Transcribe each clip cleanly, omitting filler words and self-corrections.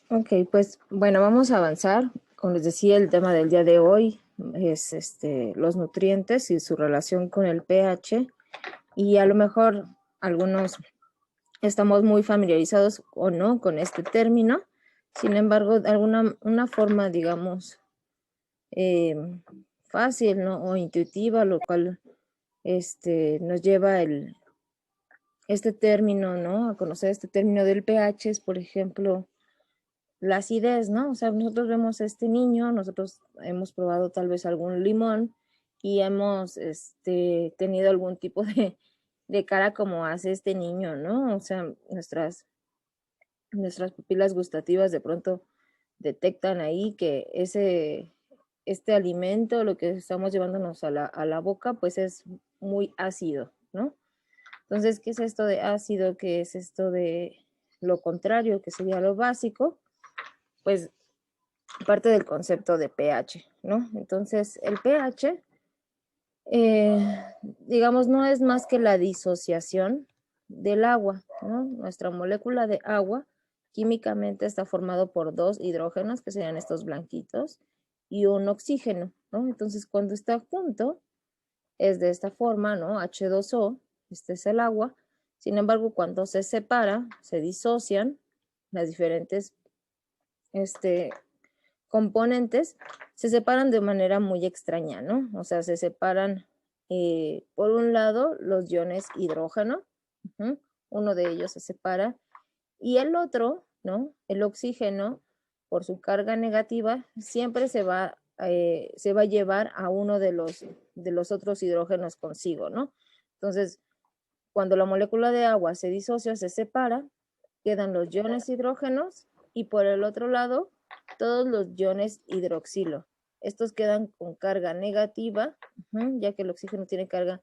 Ok, pues bueno, vamos a avanzar. Como les decía, el tema del día de hoy es los nutrientes y su relación con el pH. Y a lo mejor algunos estamos muy familiarizados o no con este término. Sin embargo, de una forma, digamos, eh, fácil, ¿no? O intuitiva, lo cual nos lleva este término, ¿no? A conocer este término del pH es, por ejemplo, la acidez, ¿no? O sea, nosotros vemos a este niño, nosotros hemos probado tal vez algún limón y hemos tenido algún tipo de cara como hace este niño, ¿no? O sea, nuestras pupilas gustativas de pronto detectan ahí que este alimento, lo que estamos llevándonos a la boca, pues es muy ácido, ¿no? Entonces, ¿qué es esto de ácido? ¿Qué es esto de lo contrario, que sería lo básico? Pues parte del concepto de pH, ¿no? Entonces, el pH, digamos, no es más que la disociación del agua, ¿no? Nuestra molécula de agua químicamente está formado por dos hidrógenos, que serían estos blanquitos, y un oxígeno, ¿no? Entonces, cuando está junto, es de esta forma, ¿no? H2O, este es el agua. Sin embargo, cuando se separa, se disocian las diferentes este, componentes, se separan de manera muy extraña, ¿no? O sea, se separan, por un lado, los iones hidrógeno, uno de ellos se separa, y el otro, ¿no? El oxígeno, por su carga negativa, siempre se va a llevar a uno de los otros hidrógenos consigo, ¿no? Entonces, cuando la molécula de agua se disocia, se separa, quedan los iones hidrógenos y por el otro lado todos los iones hidroxilo. Estos quedan con carga negativa, ya que el oxígeno tiene carga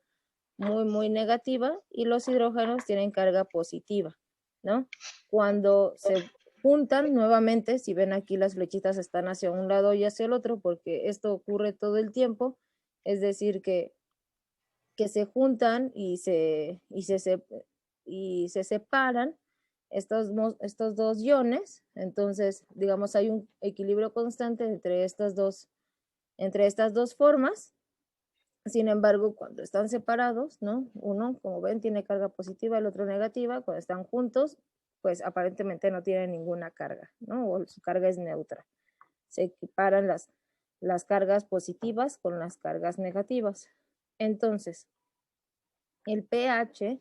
muy negativa y los hidrógenos tienen carga positiva, ¿no? Cuando se juntan nuevamente, si ven aquí las flechitas están hacia un lado y hacia el otro, porque esto ocurre todo el tiempo, es decir, que se juntan y se separan estos dos iones, entonces, digamos, hay un equilibrio constante entre estas dos formas. Sin embargo, cuando están separados, ¿no? Uno, como ven, tiene carga positiva, el otro negativa. Cuando están juntos, pues aparentemente no tienen ninguna carga, ¿no? O su carga es neutra. Se equiparan las cargas positivas con las cargas negativas. Entonces, el pH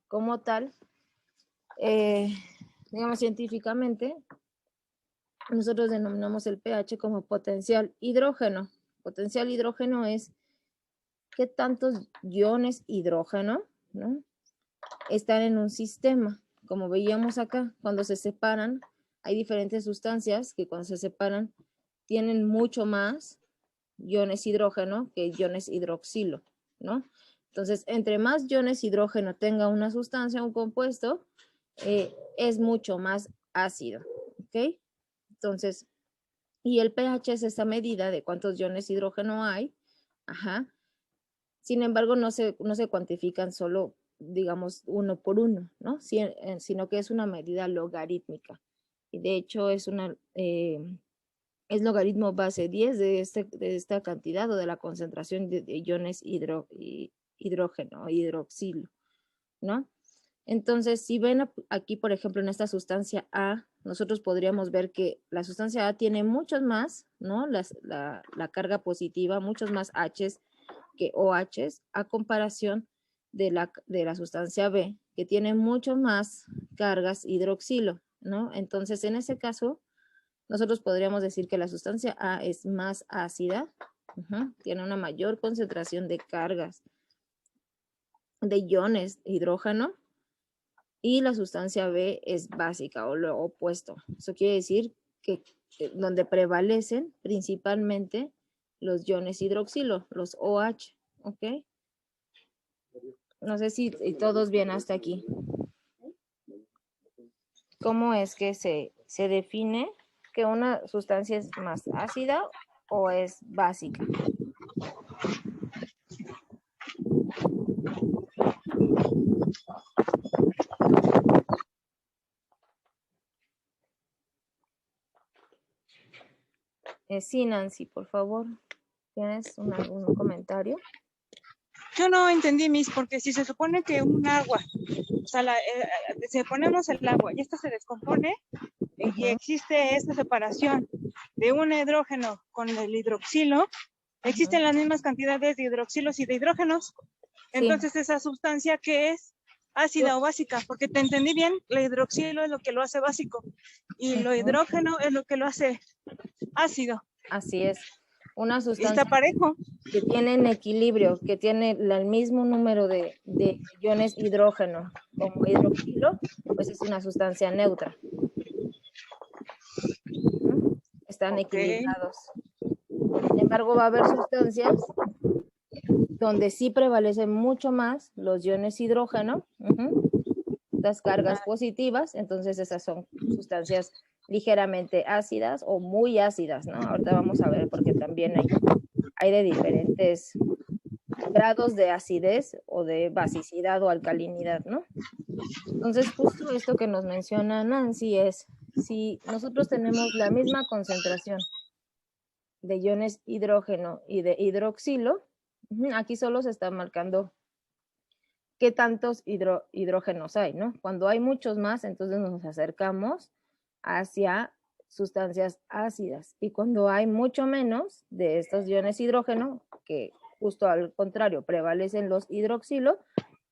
como tal, eh, digamos científicamente, nosotros denominamos el pH como potencial hidrógeno. Potencial hidrógeno es qué tantos iones hidrógeno, ¿no? Están en un sistema. Como veíamos acá, cuando se separan, hay diferentes sustancias que cuando se separan tienen mucho más iones hidrógeno que iones hidroxilo, ¿no? Entonces, entre más iones hidrógeno tenga una sustancia, un compuesto, es mucho más ácido, ¿ok? Entonces, y el pH es esa medida de cuántos iones hidrógeno hay, ajá. Sin embargo, no se cuantifican solo, digamos, uno por uno, ¿no? Sino que es una medida logarítmica. Y de hecho, es logaritmo base 10 de esta cantidad o de la concentración de iones hidrógeno, hidroxilo, ¿no? Entonces, si ven aquí, por ejemplo, en esta sustancia A, nosotros podríamos ver que la sustancia A tiene muchos más, ¿no? La carga positiva, muchos más H's que OHs a comparación de la sustancia B, que tiene mucho más cargas hidroxilo, ¿no? Entonces, en ese caso, nosotros podríamos decir que la sustancia A es más ácida, tiene una mayor concentración de cargas de iones hidrógeno y la sustancia B es básica o lo opuesto. Eso quiere decir que donde prevalecen principalmente los iones hidroxilo, los OH, ¿ok? No sé si todos bien hasta aquí. ¿Cómo es que se define que una sustancia es más ácida o es básica? Sí, Nancy, por favor, ¿tienes algún comentario? Yo no entendí, Miss, porque si se supone que un agua, o sea, si ponemos el agua y esta se descompone y existe esta separación de un hidrógeno con el hidroxilo, existen las mismas cantidades de hidroxilos y de hidrógenos. Entonces, Sí. esa sustancia que es ácida o básica, porque te entendí bien, el hidroxilo es lo que lo hace básico y lo hidrógeno es lo que lo hace ácido. Así es. Una Y está sustancia parejo. que tiene en equilibrio, que tiene el mismo número de iones hidrógeno como hidroxilo, pues es una sustancia neutra. Están equilibrados. Sin embargo, va a haber sustancias donde sí prevalecen mucho más los iones hidrógeno, las cargas positivas, entonces esas son sustancias ligeramente ácidas o muy ácidas, ¿no? Ahorita vamos a ver porque también hay de diferentes grados de acidez o de basicidad o alcalinidad, ¿no? Entonces, justo esto que nos menciona Nancy es, si nosotros tenemos la misma concentración de iones hidrógeno y de hidroxilo, aquí solo se está marcando qué tantos hidrógenos hay, ¿no? Cuando hay muchos más, entonces nos acercamos hacia sustancias ácidas. Y cuando hay mucho menos de estos iones hidrógeno, que justo al contrario prevalecen los hidroxilo,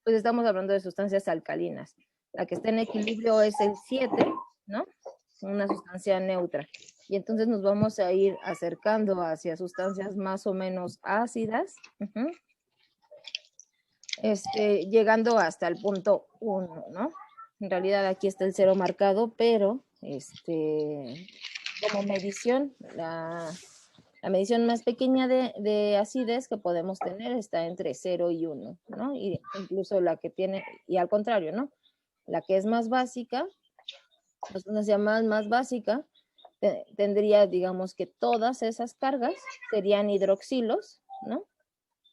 pues estamos hablando de sustancias alcalinas. La que está en equilibrio es el 7, ¿no? Una sustancia neutra. Y entonces nos vamos a ir acercando hacia sustancias más o menos ácidas, llegando hasta el punto 1, ¿no? En realidad aquí está el 0 marcado, pero como medición, la medición más pequeña de acidez que podemos tener está entre 0 y 1, ¿no? Y incluso la que tiene, y al contrario, ¿no? La que es más básica, la sustancia más básica, tendría, digamos que todas esas cargas serían hidroxilos, ¿no?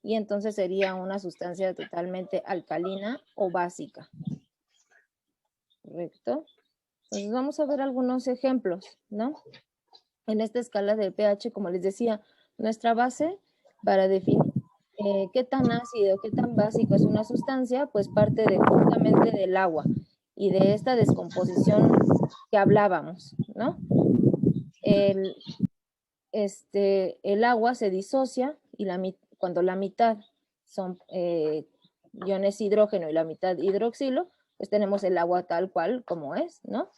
Y entonces sería una sustancia totalmente alcalina o básica. ¿Correcto? Entonces vamos a ver algunos ejemplos, ¿no? En esta escala del pH, como les decía, nuestra base para definir qué tan ácido, qué tan básico es una sustancia, pues parte justamente del agua y de esta descomposición que hablábamos, ¿no? El agua se disocia y cuando la mitad son iones hidrógeno y la mitad hidroxilo, pues tenemos el agua tal cual como es, ¿no?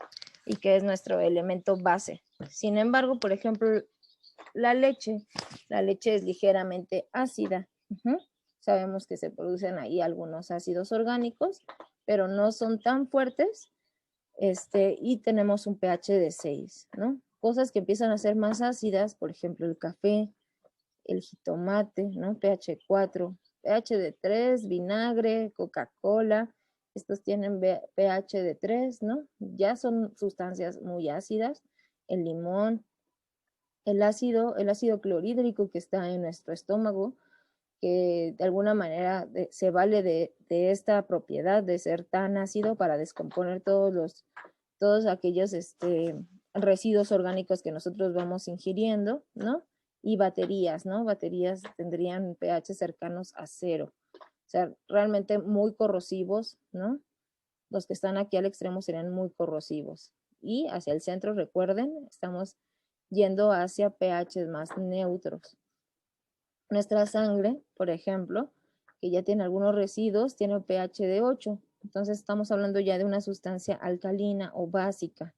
Y que es nuestro elemento base. Sin embargo, por ejemplo, la leche es ligeramente ácida. Sabemos que se producen ahí algunos ácidos orgánicos, pero no son tan fuertes, y tenemos un pH de 6, ¿no? Cosas que empiezan a ser más ácidas, por ejemplo, el café, el jitomate, ¿no? pH 4, pH de 3, vinagre, Coca-Cola, estos tienen pH de 3, ¿no? Ya son sustancias muy ácidas, el limón, el ácido clorhídrico que está en nuestro estómago, que de alguna manera se vale de esta propiedad de ser tan ácido para descomponer todos aquellos residuos orgánicos que nosotros vamos ingiriendo, ¿no? Y baterías, ¿no? Baterías tendrían pH cercanos a 0. O sea, realmente muy corrosivos, ¿no? Los que están aquí al extremo serían muy corrosivos. Y hacia el centro, recuerden, estamos yendo hacia pH más neutros. Nuestra sangre, por ejemplo, que ya tiene algunos residuos, tiene un pH de 8. Entonces estamos hablando ya de una sustancia alcalina o básica.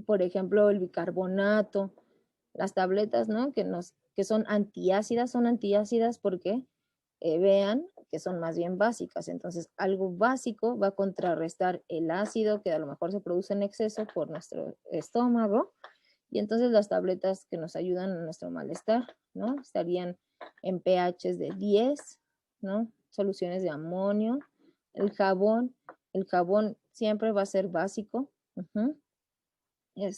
Por ejemplo, el bicarbonato, las tabletas, ¿no? Que son antiácidas porque vean que son más bien básicas. Entonces, algo básico va a contrarrestar el ácido que a lo mejor se produce en exceso por nuestro estómago. Y entonces las tabletas que nos ayudan a nuestro malestar, ¿no? Estarían en pHs de 10, ¿no? Soluciones de amonio. El jabón siempre va a ser básico.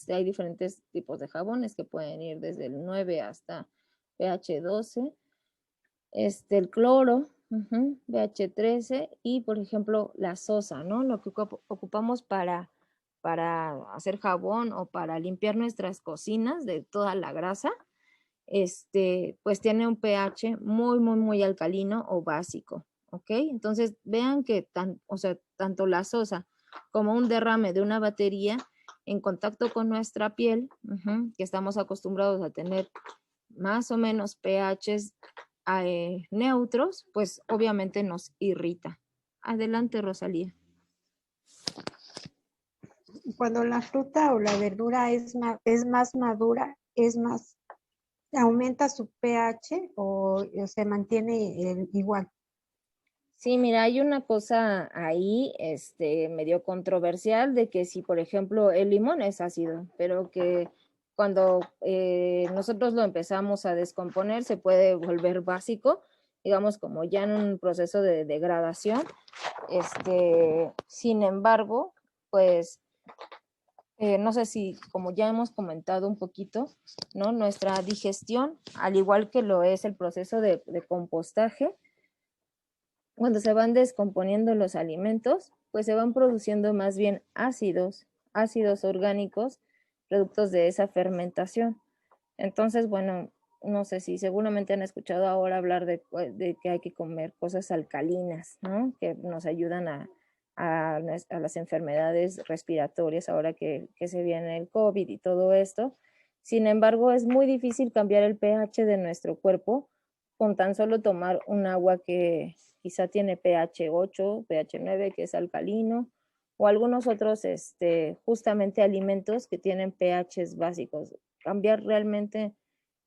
Hay diferentes tipos de jabones que pueden ir desde el 9 hasta pH 12. El cloro, pH 13 y, por ejemplo, la sosa, ¿no? Lo que ocupamos para para hacer jabón o para limpiar nuestras cocinas de toda la grasa, pues tiene un pH muy, muy, muy alcalino o básico, ¿ok? Entonces vean que o sea, tanto la sosa como un derrame de una batería en contacto con nuestra piel, que estamos acostumbrados a tener más o menos pHs neutros, pues obviamente nos irrita. Adelante, Rosalía. Cuando la fruta o la verdura es más madura, aumenta su pH o se mantiene igual. Sí, mira, hay una cosa ahí, medio controversial de que si, por ejemplo, el limón es ácido, pero que cuando nosotros lo empezamos a descomponer se puede volver básico, digamos, como ya en un proceso de degradación. Sin embargo, pues, no sé si, como ya hemos comentado un poquito, ¿no? Nuestra digestión, al igual que lo es el proceso de compostaje, cuando se van descomponiendo los alimentos, pues se van produciendo más bien ácidos orgánicos, productos de esa fermentación. Entonces, bueno, no sé si seguramente han escuchado ahora hablar de que hay que comer cosas alcalinas, ¿no? Que nos ayudan a las enfermedades respiratorias ahora que se viene el COVID y todo esto. Sin embargo, es muy difícil cambiar el pH de nuestro cuerpo con tan solo tomar un agua que quizá tiene pH 8, pH 9, que es alcalino, o algunos otros justamente alimentos que tienen pHs básicos. Cambiar realmente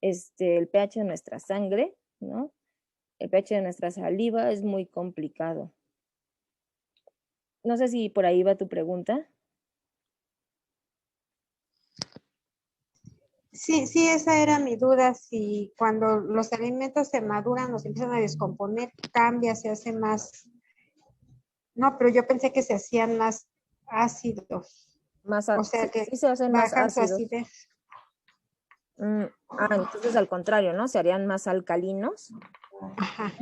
el pH de nuestra sangre, ¿no? El pH de nuestra saliva es muy complicado. No sé si por ahí va tu pregunta. Sí, sí, esa era mi duda, si cuando los alimentos se maduran o se empiezan a descomponer, cambia, se hace más. No, pero yo pensé que se hacían más ácidos, o sea que sí se hacen más bajan su ácidos. acidez. Entonces al contrario, ¿no? Se harían más alcalinos. Ajá.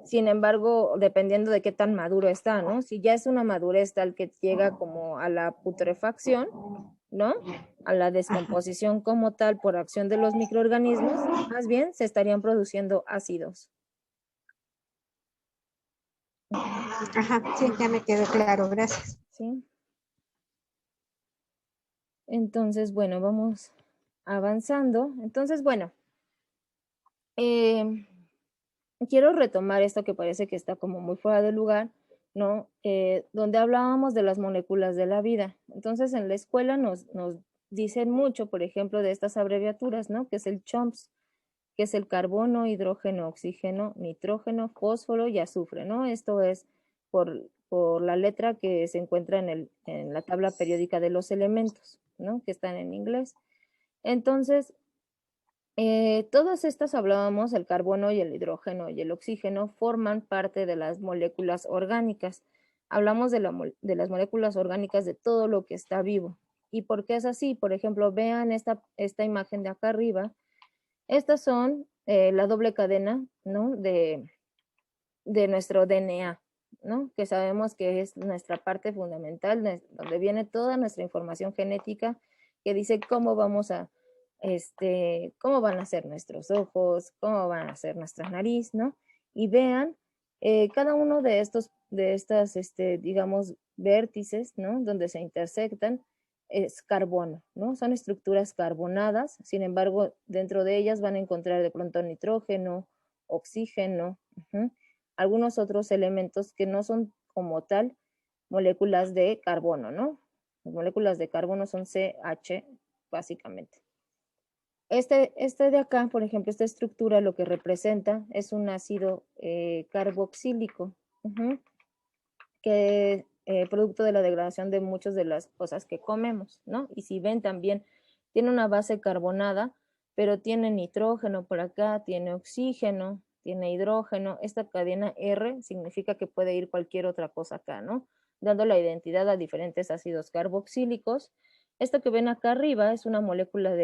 Sin embargo, dependiendo de qué tan maduro está, ¿no? Si ya es una madurez tal que llega como a la putrefacción, ¿no? A la descomposición como tal por acción de los microorganismos, más bien se estarían produciendo ácidos. Ajá, sí, ya me quedó claro, gracias. ¿Sí? Entonces, bueno, vamos avanzando. Entonces, bueno, quiero retomar esto que parece que está como muy fuera de lugar, ¿no? Donde hablábamos de las moléculas de la vida. Entonces, en la escuela nos dicen mucho, por ejemplo, de estas abreviaturas, ¿no? Que es el CHOMPS, que es el carbono, hidrógeno, oxígeno, nitrógeno, fósforo y azufre, ¿no? Esto es por la letra que se encuentra en la tabla periódica de los elementos, ¿no? Que están en inglés. Entonces, todas estas hablábamos, el carbono y el hidrógeno y el oxígeno forman parte de las moléculas orgánicas. Hablamos de las moléculas orgánicas de todo lo que está vivo. ¿Y por qué es así? Por ejemplo, vean esta imagen de acá arriba. Estas son la doble cadena, ¿no? de nuestro DNA, ¿no? Que sabemos que es nuestra parte fundamental, donde viene toda nuestra información genética que dice cómo vamos a cómo van a ser nuestros ojos, cómo van a ser nuestra nariz, ¿no? Y vean, cada uno de estas, digamos, vértices, ¿no? Donde se intersectan, es carbono, ¿no? Son estructuras carbonadas, sin embargo, dentro de ellas van a encontrar de pronto nitrógeno, oxígeno, algunos otros elementos que no son como tal moléculas de carbono, ¿no? Las moléculas de carbono son CH, básicamente. Este de acá, por ejemplo, esta estructura lo que representa es un ácido carboxílico, que producto de la degradación de muchas de las cosas que comemos, ¿no? Y si ven también, tiene una base carbonada, pero tiene nitrógeno por acá, tiene oxígeno, tiene hidrógeno. Esta cadena R significa que puede ir cualquier otra cosa acá, ¿no? Dando la identidad a diferentes ácidos carboxílicos. Esto que ven acá arriba es una molécula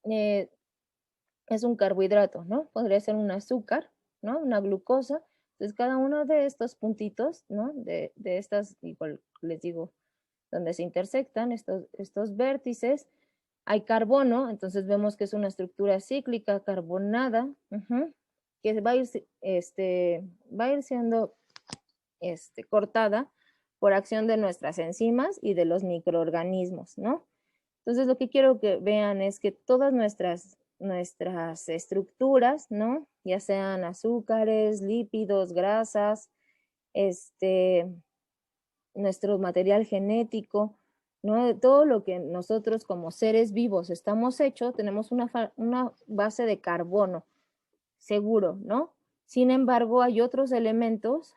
es un carbohidrato, ¿no? Podría ser un azúcar, ¿no? Una glucosa. Entonces, cada uno de estos puntitos, ¿no? De estas, igual les digo, donde se intersectan estos vértices. Hay carbono, entonces vemos que es una estructura cíclica carbonada, que va a ir siendo cortada por acción de nuestras enzimas y de los microorganismos, ¿no? Entonces lo que quiero que vean es que todas nuestras estructuras, ¿no? Ya sean azúcares, lípidos, grasas, nuestro material genético, ¿no? Todo lo que nosotros como seres vivos estamos hechos, tenemos una base de carbono, seguro, ¿no? Sin embargo, hay otros elementos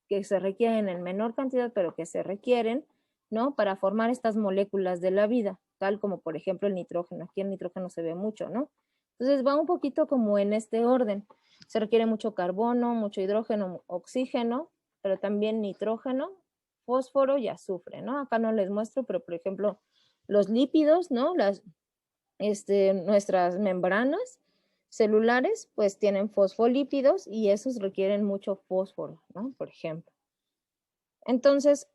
que se requieren en menor cantidad, pero que se requieren, ¿no? Para formar estas moléculas de la vida, tal como por ejemplo el nitrógeno. Aquí el nitrógeno se ve mucho, ¿no? Entonces va un poquito como en este orden. Se requiere mucho carbono, mucho hidrógeno, oxígeno, pero también nitrógeno, fósforo y azufre, ¿no? Acá no les muestro, pero por ejemplo, los lípidos, ¿no? Nuestras membranas celulares, pues tienen fosfolípidos y esos requieren mucho fósforo, ¿no? Por ejemplo. Entonces,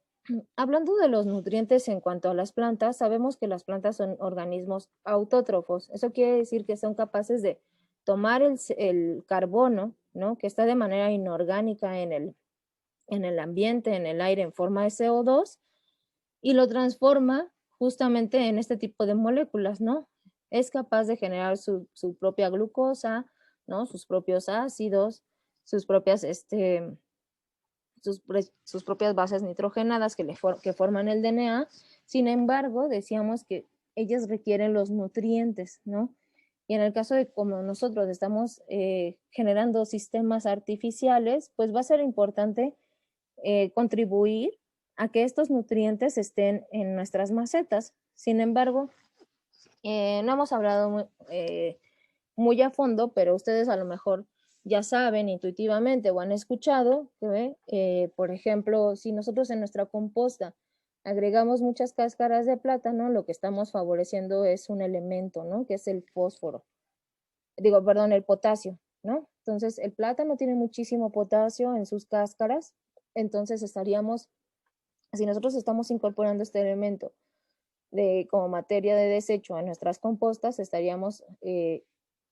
hablando de los nutrientes en cuanto a las plantas, sabemos que las plantas son organismos autótrofos. Eso quiere decir que son capaces de tomar el carbono, ¿no? Que está de manera inorgánica en el ambiente, en el aire, en forma de CO2, y lo transforma justamente en este tipo de moléculas, ¿no? Es capaz de generar su propia glucosa, ¿no? Sus propios ácidos, sus propias, sus propias bases nitrogenadas que forman el DNA. Sin embargo, decíamos que ellas requieren los nutrientes, ¿no? Y en el caso de como nosotros estamos generando sistemas artificiales, pues va a ser importante contribuir a que estos nutrientes estén en nuestras macetas. Sin embargo, no hemos hablado muy a fondo, pero ustedes a lo mejor ya saben intuitivamente o han escuchado que, por ejemplo, si nosotros en nuestra composta agregamos muchas cáscaras de plátano, lo que estamos favoreciendo es un elemento, ¿no? Que es el fósforo. Digo, perdón, el potasio, ¿no? Entonces, el plátano tiene muchísimo potasio en sus cáscaras, entonces si nosotros estamos incorporando este elemento como materia de desecho a nuestras compostas, estaríamos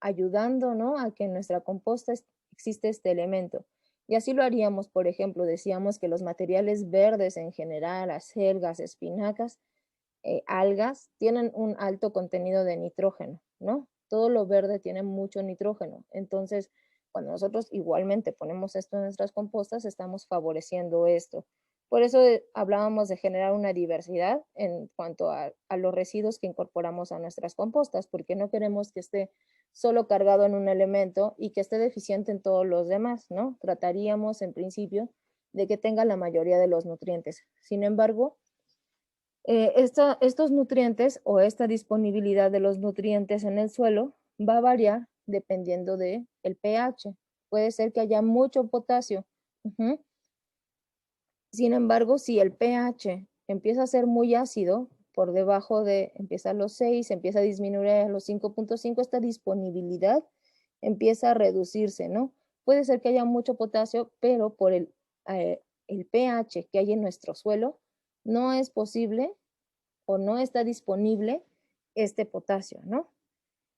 ayudando, ¿no? A que en nuestra composta existe este elemento. Y así lo haríamos, por ejemplo, decíamos que los materiales verdes en general, acelgas, espinacas, algas, tienen un alto contenido de nitrógeno, ¿no? Todo lo verde tiene mucho nitrógeno. Entonces, cuando nosotros igualmente ponemos esto en nuestras compostas, estamos favoreciendo esto. Por eso hablábamos de generar una diversidad en cuanto a los residuos que incorporamos a nuestras compostas, porque no queremos que esté solo cargado en un elemento y que esté deficiente en todos los demás, ¿no? Trataríamos en principio de que tenga la mayoría de los nutrientes. Sin embargo, estos nutrientes o esta disponibilidad de los nutrientes en el suelo va a variar dependiendo del pH. Puede ser que haya mucho potasio. Sin embargo, si el pH empieza a ser muy ácido, por debajo empieza a los 6, empieza a disminuir a los 5.5, esta disponibilidad empieza a reducirse, ¿no? Puede ser que haya mucho potasio, pero por el pH que hay en nuestro suelo, no es posible o no está disponible este potasio, ¿no?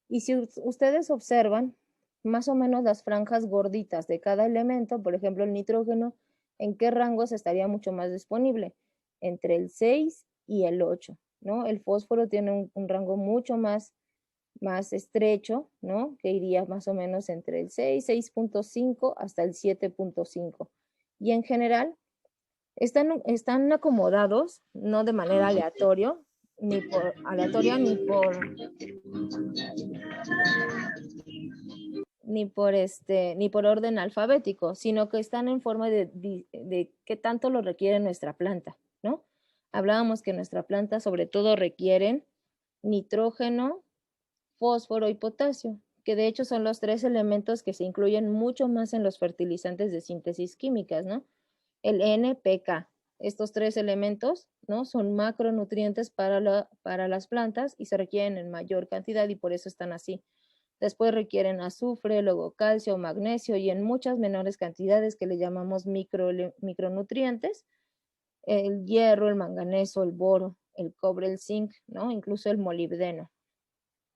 Y si ustedes observan más o menos las franjas gorditas de cada elemento, por ejemplo el nitrógeno, ¿en qué rangos estaría mucho más disponible? Entre el 6 y el 8, ¿no? El fósforo tiene un rango mucho más estrecho, ¿no? Que iría más o menos entre el 6, 6.5 hasta el 7.5. Y en general, están acomodados, no de manera aleatoria, ni por orden alfabético, sino que están en forma de qué tanto lo requiere nuestra planta, ¿no? Hablábamos que nuestra planta sobre todo requieren nitrógeno, fósforo y potasio, que de hecho son los 3 elementos que se incluyen mucho más en los fertilizantes de síntesis químicas, ¿no? El NPK. Estos 3 elementos, ¿no? Son macronutrientes para las plantas y se requieren en mayor cantidad y por eso están así. Después requieren azufre, luego calcio, magnesio y en muchas menores cantidades que le llamamos micronutrientes, el hierro, el manganeso, el boro, el cobre, el zinc, ¿no? Incluso el molibdeno.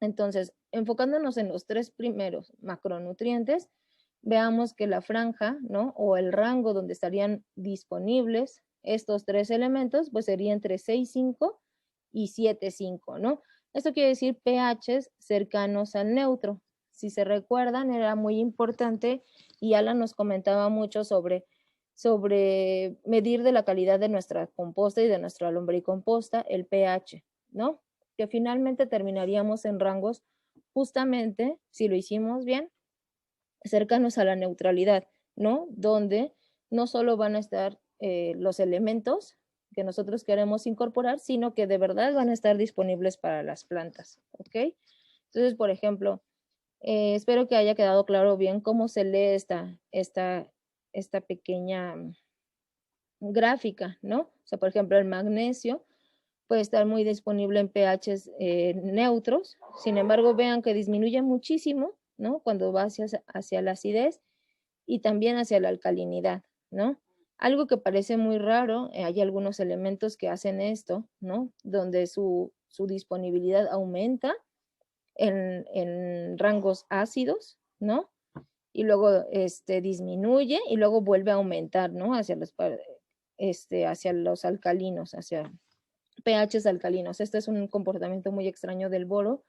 Entonces, enfocándonos en los 3 primeros macronutrientes, veamos que la franja, ¿no? O el rango donde estarían disponibles estos 3 elementos, pues sería entre 6,5 y 7,5, ¿no? Esto quiere decir pHs cercanos al neutro. Si se recuerdan, era muy importante y Alan nos comentaba mucho sobre medir de la calidad de nuestra composta y de nuestra lombricomposta el pH, ¿no? Que finalmente terminaríamos en rangos justamente, si lo hicimos bien, cercanos a la neutralidad, ¿no? Donde no solo van a estar los elementos que nosotros queremos incorporar, sino que de verdad van a estar disponibles para las plantas, ¿ok? Entonces, por ejemplo, espero que haya quedado claro bien cómo se lee esta pequeña gráfica, ¿no? O sea, por ejemplo, el magnesio puede estar muy disponible en pHs neutros, sin embargo, vean que disminuye muchísimo, ¿no? Cuando va hacia la acidez y también hacia la alcalinidad, ¿no? Algo que parece muy raro, hay algunos elementos que hacen esto, ¿no? Donde su disponibilidad aumenta en rangos ácidos, ¿no? Y luego disminuye y luego vuelve a aumentar, ¿no? Hacia los alcalinos, hacia pHs alcalinos. Este es un comportamiento muy extraño del boro,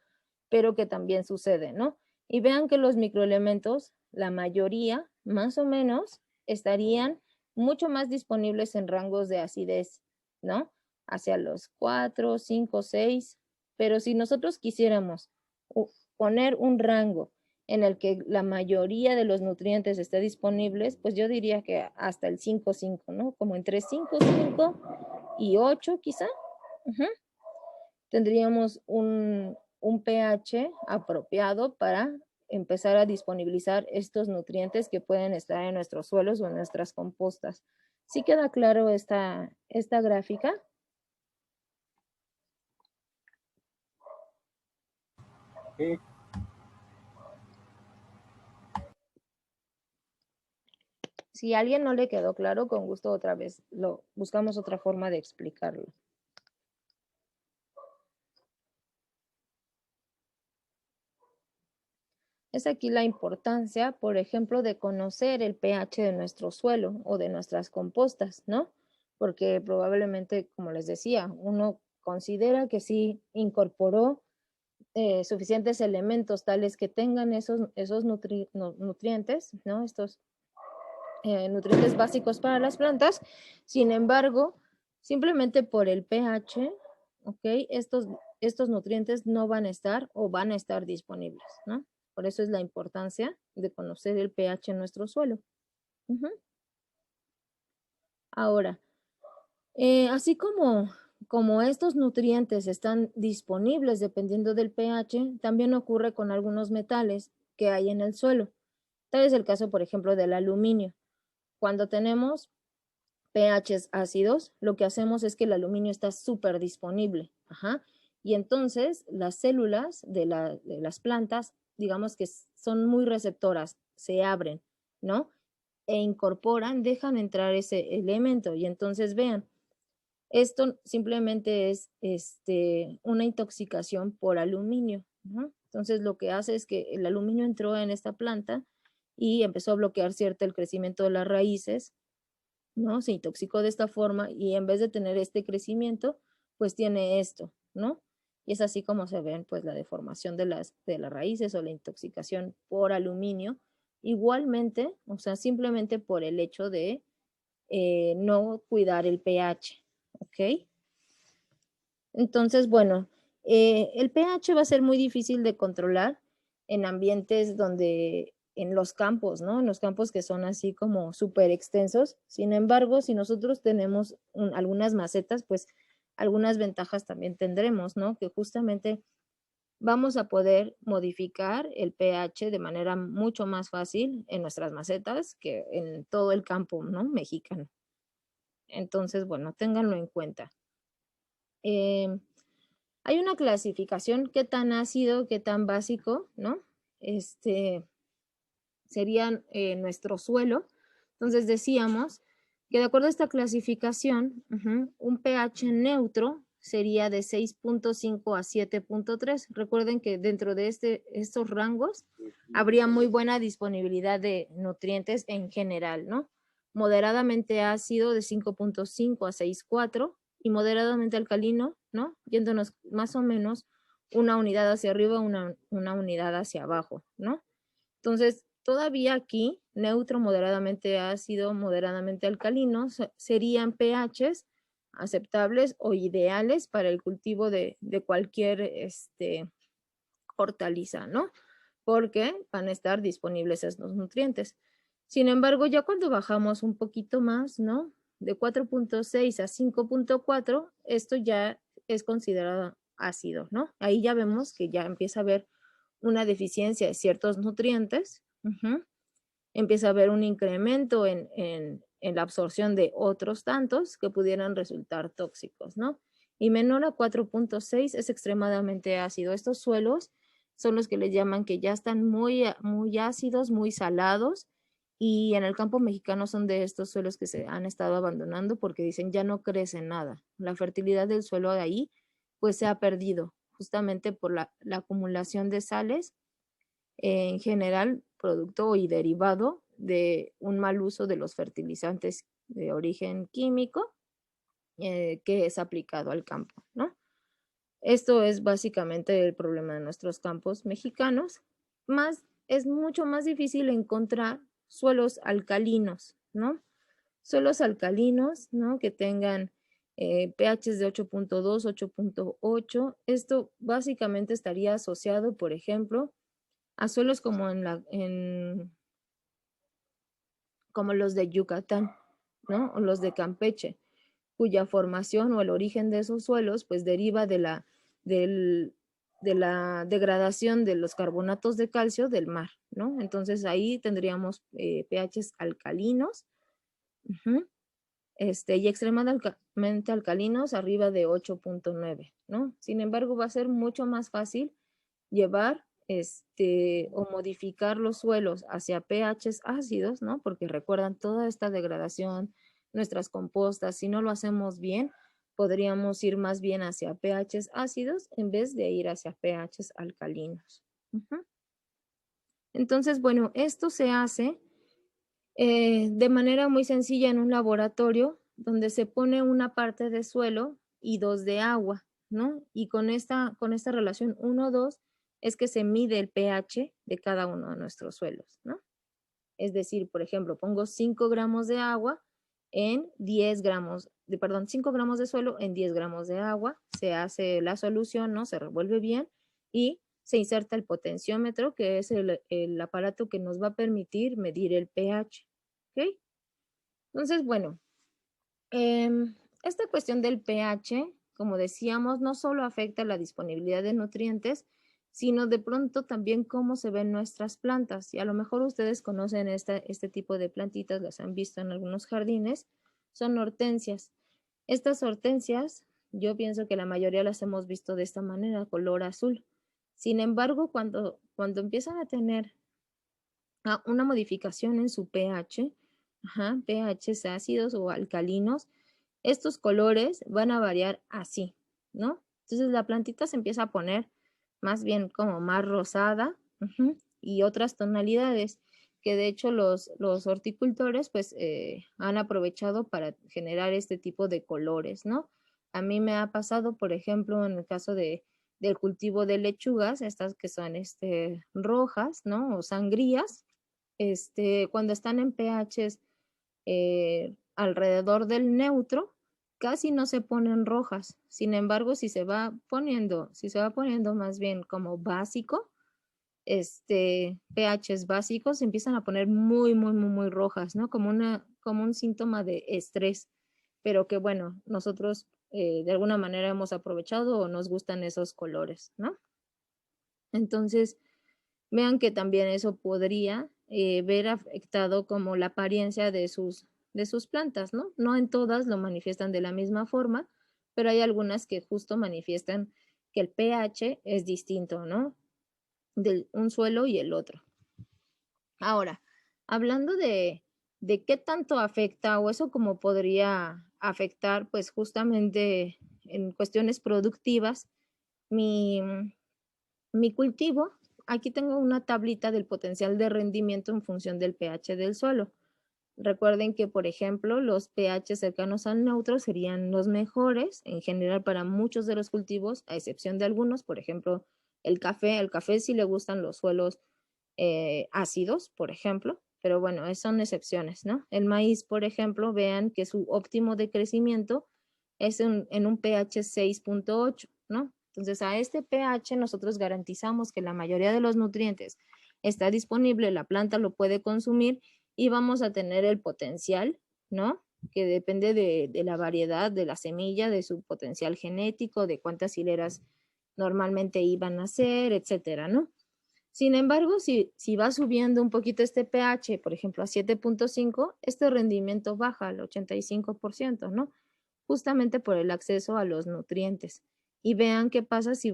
pero que también sucede, ¿no? Y vean que los microelementos, la mayoría, más o menos, estarían mucho más disponibles en rangos de acidez, ¿no? Hacia los 4, 5, 6. Pero si nosotros quisiéramos poner un rango en el que la mayoría de los nutrientes esté disponibles, pues yo diría que hasta el 5,5, ¿no? Como entre 5,5 y 8 quizá. Tendríamos un pH apropiado para empezar a disponibilizar estos nutrientes que pueden estar en nuestros suelos o en nuestras compostas. ¿Sí queda claro esta gráfica? Sí. Si a alguien no le quedó claro, con gusto otra vez buscamos otra forma de explicarlo. Es aquí la importancia, por ejemplo, de conocer el pH de nuestro suelo o de nuestras compostas, ¿no? Porque probablemente, como les decía, uno considera que sí incorporó suficientes elementos tales que tengan esos nutrientes, ¿no? Estos nutrientes básicos para las plantas. Sin embargo, simplemente por el pH, ¿ok? Estos nutrientes no van a estar o van a estar disponibles, ¿no? Por eso es la importancia de conocer el pH en nuestro suelo. Ahora, así como estos nutrientes están disponibles dependiendo del pH, también ocurre con algunos metales que hay en el suelo. Tal es el caso, por ejemplo, del aluminio. Cuando tenemos pHs ácidos, lo que hacemos es que el aluminio está súper disponible. Y entonces las células de las plantas, digamos que son muy receptoras, se abren, ¿no? E incorporan, dejan entrar ese elemento. Y entonces vean, esto simplemente es una intoxicación por aluminio, ¿no? Entonces lo que hace es que el aluminio entró en esta planta y empezó a bloquear el crecimiento de las raíces, ¿no? Se intoxicó de esta forma y en vez de tener este crecimiento, pues tiene esto, ¿no? Y es así como se ven pues la deformación de las raíces o la intoxicación por aluminio. Igualmente, o sea, simplemente por el hecho de no cuidar el pH, ¿ok? Entonces, bueno, el pH va a ser muy difícil de controlar en ambientes donde, en los campos, ¿no? En los campos que son así como súper extensos. Sin embargo, si nosotros tenemos algunas macetas, pues algunas ventajas también tendremos, ¿no? Que justamente vamos a poder modificar el pH de manera mucho más fácil en nuestras macetas que en todo el campo, ¿no? Mexicano. Entonces, bueno, ténganlo en cuenta. Hay una clasificación, qué tan ácido, qué tan básico, ¿no? Sería nuestro suelo. Entonces decíamos que de acuerdo a esta clasificación, un pH neutro sería de 6.5 a 7.3. Recuerden que dentro de estos rangos habría muy buena disponibilidad de nutrientes en general, ¿no? Moderadamente ácido de 5.5 a 6.4 y moderadamente alcalino, ¿no? Yéndonos más o menos una unidad hacia arriba, una unidad hacia abajo, ¿no? Entonces, todavía aquí, neutro, moderadamente ácido, moderadamente alcalino, serían pHs aceptables o ideales para el cultivo de cualquier hortaliza, ¿no? Porque van a estar disponibles esos nutrientes. Sin embargo, ya cuando bajamos un poquito más, ¿no? De 4.6 a 5.4, esto ya es considerado ácido, ¿no? Ahí ya vemos que ya empieza a haber una deficiencia de ciertos nutrientes, empieza a haber un incremento en la absorción de otros tantos que pudieran resultar tóxicos, ¿no? Y menor a 4.6 es extremadamente ácido. Estos suelos son los que les llaman que ya están muy ácidos, muy salados, y en el campo mexicano son de estos suelos que se han estado abandonando porque dicen ya no crece nada. La fertilidad del suelo de ahí pues se ha perdido justamente por la acumulación de sales en general, producto y derivado de un mal uso de los fertilizantes de origen químico que es aplicado al campo, ¿no? Esto es básicamente el problema de nuestros campos mexicanos. Es mucho más difícil encontrar suelos alcalinos, ¿no? Suelos alcalinos, ¿no? Que tengan pHs de 8.2, 8.8. Esto básicamente estaría asociado, por ejemplo, a suelos como como los de Yucatán, ¿no? O los de Campeche, cuya formación o el origen de esos suelos pues deriva de la degradación de los carbonatos de calcio del mar, ¿no? Entonces ahí tendríamos pHs alcalinos, y extremadamente alcalinos arriba de 8.9, ¿no? Sin embargo, va a ser mucho más fácil llevar o modificar los suelos hacia pHs ácidos, ¿no? Porque recuerdan toda esta degradación, nuestras compostas, si no lo hacemos bien, podríamos ir más bien hacia pHs ácidos en vez de ir hacia pHs alcalinos. Entonces, bueno, esto se hace de manera muy sencilla en un laboratorio donde se pone una parte de suelo y dos de agua, ¿no? Y con esta relación 1-2 es que se mide el pH de cada uno de nuestros suelos, ¿no? Es decir, por ejemplo, pongo 5 gramos de agua en 10 gramos, 5 gramos de suelo en 10 gramos de agua, se hace la solución, ¿no? Se revuelve bien y se inserta el potenciómetro, que es el aparato que nos va a permitir medir el pH, ¿ok? Entonces, bueno, esta cuestión del pH, como decíamos, no solo afecta la disponibilidad de nutrientes, sino de pronto también cómo se ven nuestras plantas. Y a lo mejor ustedes conocen este tipo de plantitas, las han visto en algunos jardines, son hortensias. Estas hortensias, yo pienso que la mayoría las hemos visto de esta manera, color azul. Sin embargo, cuando empiezan a tener una modificación en su pH, pHs ácidos o alcalinos, estos colores van a variar así, ¿no? Entonces la plantita se empieza a poner más bien como más rosada, y otras tonalidades que de hecho los horticultores pues han aprovechado para generar este tipo de colores, ¿no? A mí me ha pasado, por ejemplo, en el caso del cultivo de lechugas, estas que son rojas, ¿no? O sangrías, cuando están en pHs alrededor del neutro, casi no se ponen rojas. Sin embargo, si se va poniendo más bien como básico, pHs básicos se empiezan a poner muy, muy, muy, muy rojas, ¿no? Como un síntoma de estrés, pero que bueno, nosotros de alguna manera hemos aprovechado o nos gustan esos colores, ¿no? Entonces, vean que también eso podría ver afectado como la apariencia de sus plantas, ¿no? No en todas lo manifiestan de la misma forma, pero hay algunas que justo manifiestan que el pH es distinto, ¿no? De un suelo y el otro. Ahora, hablando de qué tanto afecta o eso como podría afectar, pues justamente en cuestiones productivas, mi cultivo, aquí tengo una tablita del potencial de rendimiento en función del pH del suelo. Recuerden que, por ejemplo, los pH cercanos al neutro serían los mejores en general para muchos de los cultivos, a excepción de algunos, por ejemplo, el café sí le gustan los suelos ácidos, por ejemplo, pero bueno, son excepciones, ¿no? El maíz, por ejemplo, vean que su óptimo de crecimiento es en un pH 6.8, ¿no? Entonces, a este pH nosotros garantizamos que la mayoría de los nutrientes está disponible, la planta lo puede consumir y vamos a tener el potencial, ¿no? Que depende de la variedad de la semilla, de su potencial genético, de cuántas hileras normalmente iban a ser, etcétera, ¿no? Sin embargo, si va subiendo un poquito este pH, por ejemplo, a 7.5, este rendimiento baja al 85%, ¿no? Justamente por el acceso a los nutrientes. Y vean qué pasa si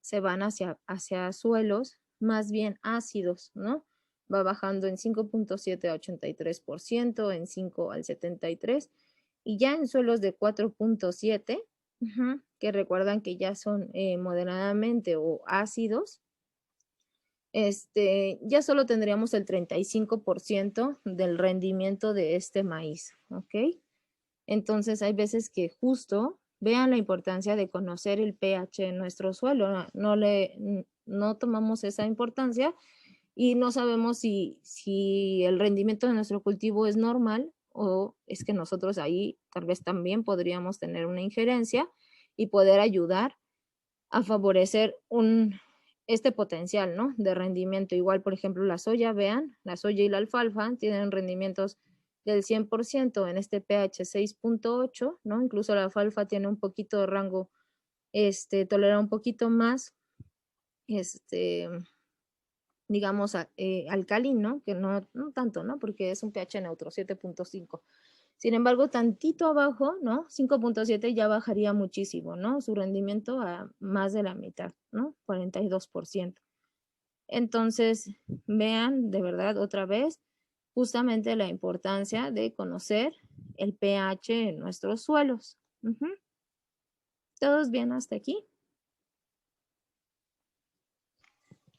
se van hacia suelos más bien ácidos, ¿no? Va bajando en 5.7 a 83%, en 5 al 73%, y ya en suelos de 4.7, que recuerdan que ya son moderadamente o ácidos, ya solo tendríamos el 35% del rendimiento de este maíz, ¿ok? Entonces hay veces que justo vean la importancia de conocer el pH en nuestro suelo, no tomamos esa importancia y no sabemos si el rendimiento de nuestro cultivo es normal o es que nosotros ahí tal vez también podríamos tener una injerencia y poder ayudar a favorecer este potencial, ¿no? De rendimiento. Igual, por ejemplo, la soya, vean, la soya y la alfalfa tienen rendimientos del 100% en este pH 6.8, ¿no? Incluso la alfalfa tiene un poquito de rango, tolera un poquito más, digamos, alcalino, que no tanto, ¿no? Porque es un pH neutro, 7.5. Sin embargo, tantito abajo, ¿no? 5.7 ya bajaría muchísimo, ¿no? Su rendimiento a más de la mitad, ¿no? 42%. Entonces, vean de verdad otra vez justamente la importancia de conocer el pH en nuestros suelos. ¿Todos bien hasta aquí?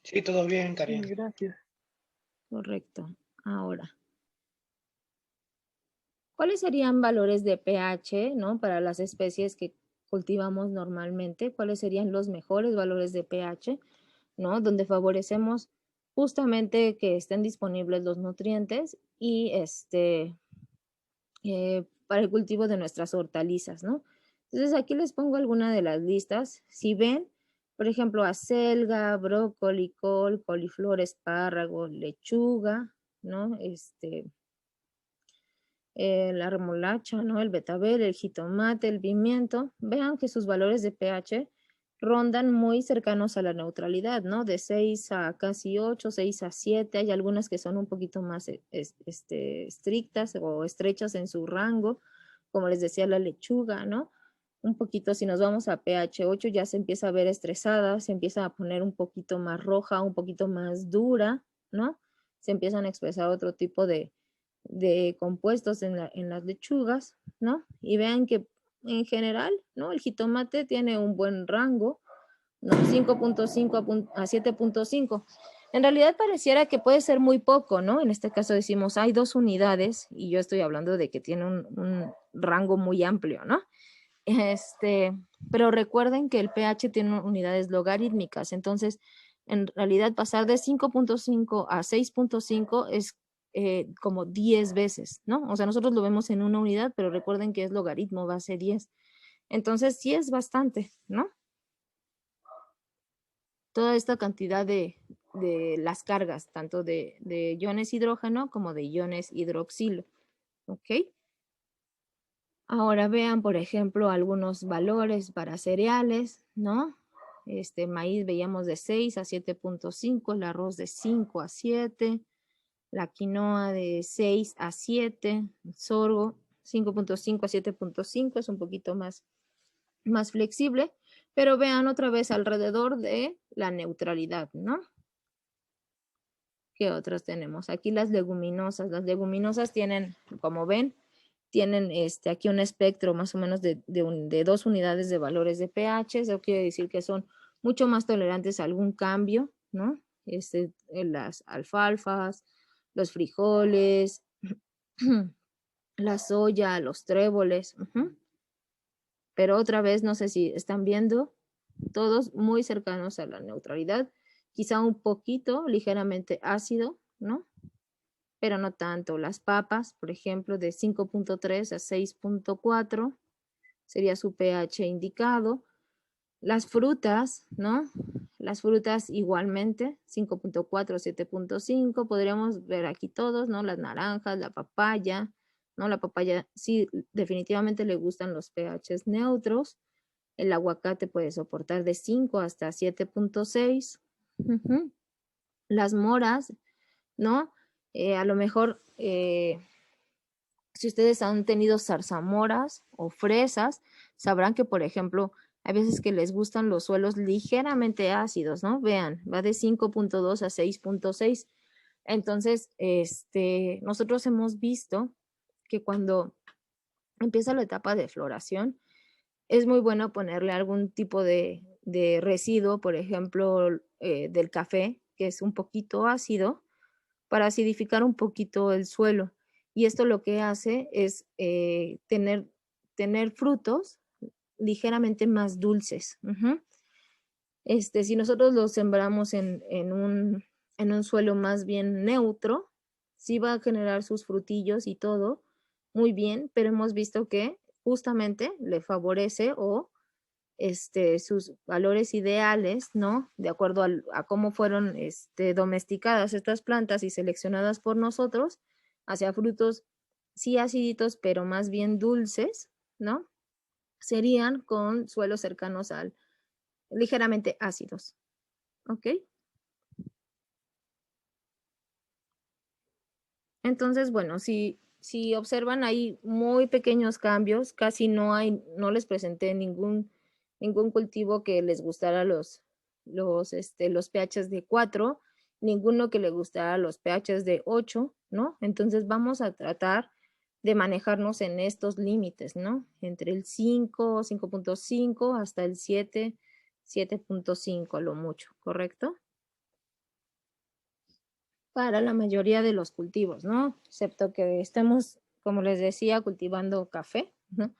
Sí, todo bien, Sí, Karen. gracias. Correcto. Ahora, ¿cuáles serían valores de pH, ¿no? Para las especies que cultivamos normalmente? ¿Cuáles serían los mejores valores de pH, ¿no? Donde favorecemos justamente que estén disponibles los nutrientes y para el cultivo de nuestras hortalizas, ¿no? Entonces aquí les pongo alguna de las listas. Si ven, por ejemplo, acelga, brócoli, col, coliflor, espárrago, lechuga, ¿no? La remolacha, ¿no? El betabel, el jitomate, el pimiento, vean que sus valores de pH rondan muy cercanos a la neutralidad, ¿no? De 6 a casi 8, 6 a 7, hay algunas que son un poquito más estrictas o estrechas en su rango, como les decía la lechuga, ¿no? Un poquito, si nos vamos a pH 8 ya se empieza a ver estresada, se empieza a poner un poquito más roja, un poquito más dura, ¿no? Se empiezan a expresar otro tipo de compuestos en las lechugas, ¿no? Y vean que en general, ¿no? El jitomate tiene un buen rango, ¿no? 5.5 a 7.5. En realidad pareciera que puede ser muy poco, ¿no? En este caso decimos, hay 2 unidades y yo estoy hablando de que tiene un rango muy amplio, ¿no? Pero recuerden que el pH tiene unidades logarítmicas, entonces en realidad pasar de 5.5 a 6.5 es como 10 veces, ¿no? O sea, nosotros lo vemos en una unidad, pero recuerden que es logaritmo base 10. Entonces sí es bastante, ¿no? Toda esta cantidad de las cargas, tanto de iones hidrógeno como de iones hidroxilo, ¿ok? Ahora vean, por ejemplo, algunos valores para cereales, ¿no? Maíz veíamos de 6 a 7.5, el arroz de 5 a 7, la quinoa de 6 a 7, el sorgo 5.5 a 7.5, es un poquito más flexible, pero vean otra vez alrededor de la neutralidad, ¿no? ¿Qué otros tenemos? Aquí las leguminosas. Las leguminosas tienen, como ven, tienen aquí un espectro más o menos de 2 unidades de valores de pH. Eso quiere decir que son mucho más tolerantes a algún cambio, ¿no? Las alfalfas, los frijoles, la soya, los tréboles. Pero otra vez, no sé si están viendo, todos muy cercanos a la neutralidad, quizá un poquito ligeramente ácido, ¿no? Pero no tanto. Las papas, por ejemplo, de 5.3 a 6.4 sería su pH indicado. Las frutas, ¿no? Las frutas igualmente, 5.4, 7.5, podríamos ver aquí todos, ¿no? Las naranjas, la papaya, ¿no? La papaya sí, definitivamente le gustan los pHs neutros. El aguacate puede soportar de 5 hasta 7.6. Las moras, ¿no? A lo mejor, si ustedes han tenido zarzamoras o fresas, sabrán que, por ejemplo, hay veces que les gustan los suelos ligeramente ácidos, ¿no? Vean, va de 5.2 a 6.6. Entonces, nosotros hemos visto que cuando empieza la etapa de floración, es muy bueno ponerle algún tipo de residuo, por ejemplo, del café, que es un poquito ácido, para acidificar un poquito el suelo. Y esto lo que hace es tener frutos ligeramente más dulces. Si nosotros los sembramos en un suelo más bien neutro, sí va a generar sus frutillos y todo muy bien, pero hemos visto que justamente le favorece o sus valores ideales, ¿no? De acuerdo a cómo fueron domesticadas estas plantas y seleccionadas por nosotros, hacia frutos sí aciditos, pero más bien dulces, ¿no? Serían con suelos cercanos al ligeramente ácidos, ¿ok? Entonces, bueno, si observan hay muy pequeños cambios, casi no les presenté ningún cultivo que les gustara los pHs de 4, ninguno que le gustara los pHs de 8, ¿no? Entonces vamos a tratar de manejarnos en estos límites, ¿no? Entre el 5, 5.5 hasta el 7, 7.5 a lo mucho, ¿correcto? Para la mayoría de los cultivos, ¿no? Excepto que estemos, como les decía, cultivando café, ¿no?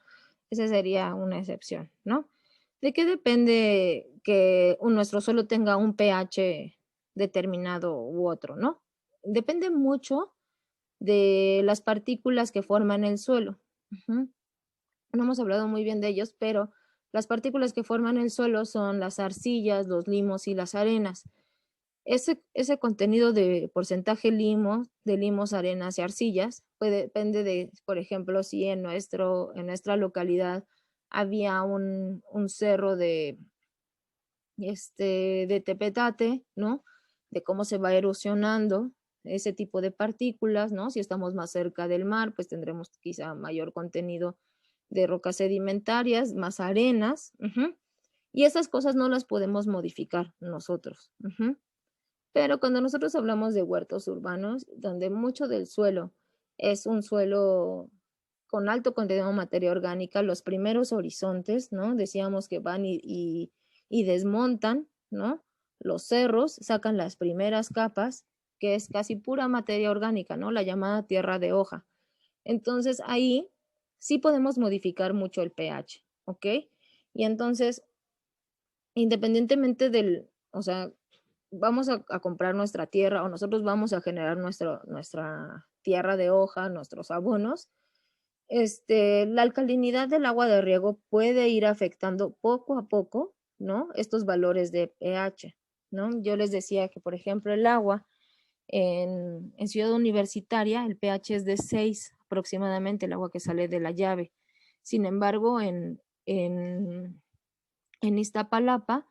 Esa sería una excepción, ¿no? ¿De qué depende que nuestro suelo tenga un pH determinado u otro, ¿no? Depende mucho de las partículas que forman el suelo. No hemos hablado muy bien de ellos, pero las partículas que forman el suelo son las arcillas, los limos y las arenas. Ese contenido de porcentaje de limos, arenas y arcillas, depende de, por ejemplo, si en nuestra localidad había un cerro de tepetate, ¿no? De cómo se va erosionando ese tipo de partículas, ¿no? Si estamos más cerca del mar, pues tendremos quizá mayor contenido de rocas sedimentarias, más arenas, y esas cosas no las podemos modificar nosotros. Pero cuando nosotros hablamos de huertos urbanos, donde mucho del suelo es un suelo con alto contenido de materia orgánica, los primeros horizontes, ¿no? Decíamos que van y desmontan, ¿no? Los cerros, sacan las primeras capas, que es casi pura materia orgánica, ¿no? La llamada tierra de hoja. Entonces ahí sí podemos modificar mucho el pH, ¿ok? Y entonces, independientemente o sea, vamos a comprar nuestra tierra o nosotros vamos a generar nuestra tierra de hoja, nuestros abonos, la alcalinidad del agua de riego puede ir afectando poco a poco, ¿no? Estos valores de pH, ¿no? Yo les decía que, por ejemplo, el agua en Ciudad Universitaria, el pH es de 6 aproximadamente, el agua que sale de la llave. Sin embargo, en Iztapalapa,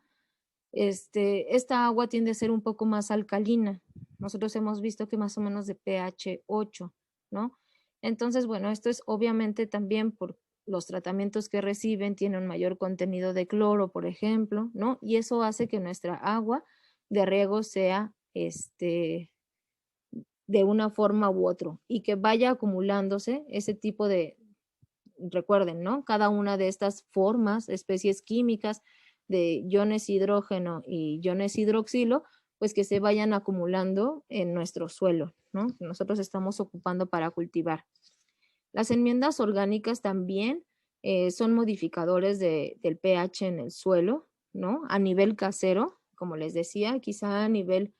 esta agua tiende a ser un poco más alcalina. Nosotros hemos visto que más o menos de pH 8, ¿no? Entonces, bueno, esto es obviamente también por los tratamientos que reciben, tienen un mayor contenido de cloro, por ejemplo, ¿no? Y eso hace que nuestra agua de riego sea de una forma u otra y que vaya acumulándose ese tipo de recuerden, ¿no? Cada una de estas formas, especies químicas de iones hidrógeno y iones hidroxilo, pues que se vayan acumulando en nuestro suelo, ¿no? Que nosotros estamos ocupando para cultivar. Las enmiendas orgánicas también son modificadores del pH en el suelo, ¿no? A nivel casero, como les decía, quizá a nivel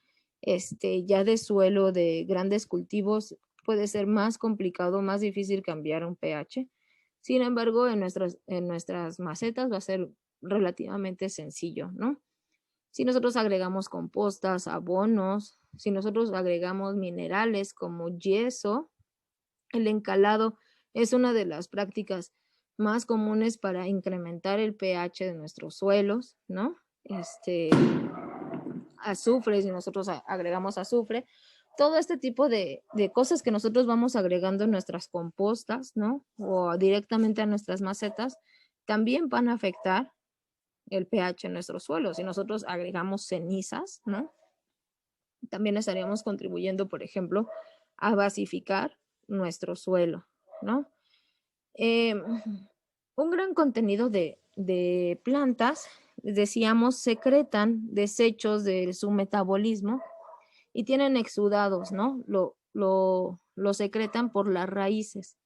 ya de suelo de grandes cultivos puede ser más complicado, más difícil cambiar un pH. Sin embargo, en nuestras macetas va a ser relativamente sencillo, ¿no? Si nosotros agregamos compostas, abonos, si nosotros agregamos minerales como yeso, el encalado es una de las prácticas más comunes para incrementar el pH de nuestros suelos, ¿no? Azufre, si nosotros agregamos azufre, todo este tipo de cosas que nosotros vamos agregando en nuestras compostas, ¿no? O directamente a nuestras macetas, también van a afectar el pH en nuestro suelo. Si nosotros agregamos cenizas, ¿no? También estaríamos contribuyendo, por ejemplo, a basificar nuestro suelo, ¿no? Un gran contenido de plantas, decíamos, secretan desechos de su metabolismo y tienen exudados, ¿no? Lo secretan por las raíces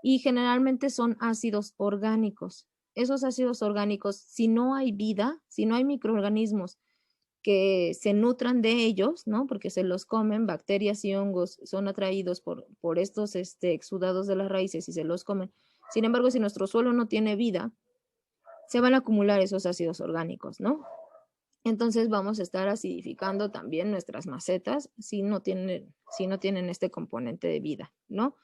y generalmente son ácidos orgánicos. Esos ácidos orgánicos, si no hay vida, si no hay microorganismos que se nutran de ellos, ¿no? Porque se los comen, bacterias y hongos son atraídos por estos exudados de las raíces y se los comen. Sin embargo, si nuestro suelo no tiene vida, se van a acumular esos ácidos orgánicos, ¿no? Entonces vamos a estar acidificando también nuestras macetas si no tienen este componente de vida, ¿no?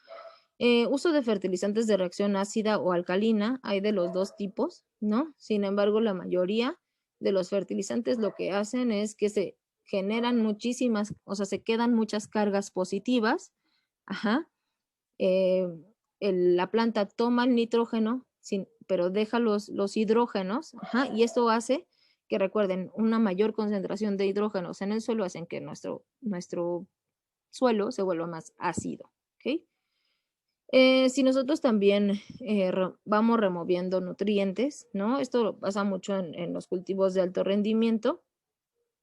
Uso de fertilizantes de reacción ácida o alcalina, hay de los dos tipos, ¿no? Sin embargo, la mayoría de los fertilizantes lo que hacen es que se generan muchísimas, o sea, se quedan muchas cargas positivas, ajá. La planta toma el nitrógeno, pero deja los hidrógenos, ajá, y esto hace que, recuerden, una mayor concentración de hidrógenos en el suelo hacen que nuestro suelo se vuelva más ácido, ¿ok? Si nosotros también vamos removiendo nutrientes, ¿no? Esto pasa mucho en los cultivos de alto rendimiento,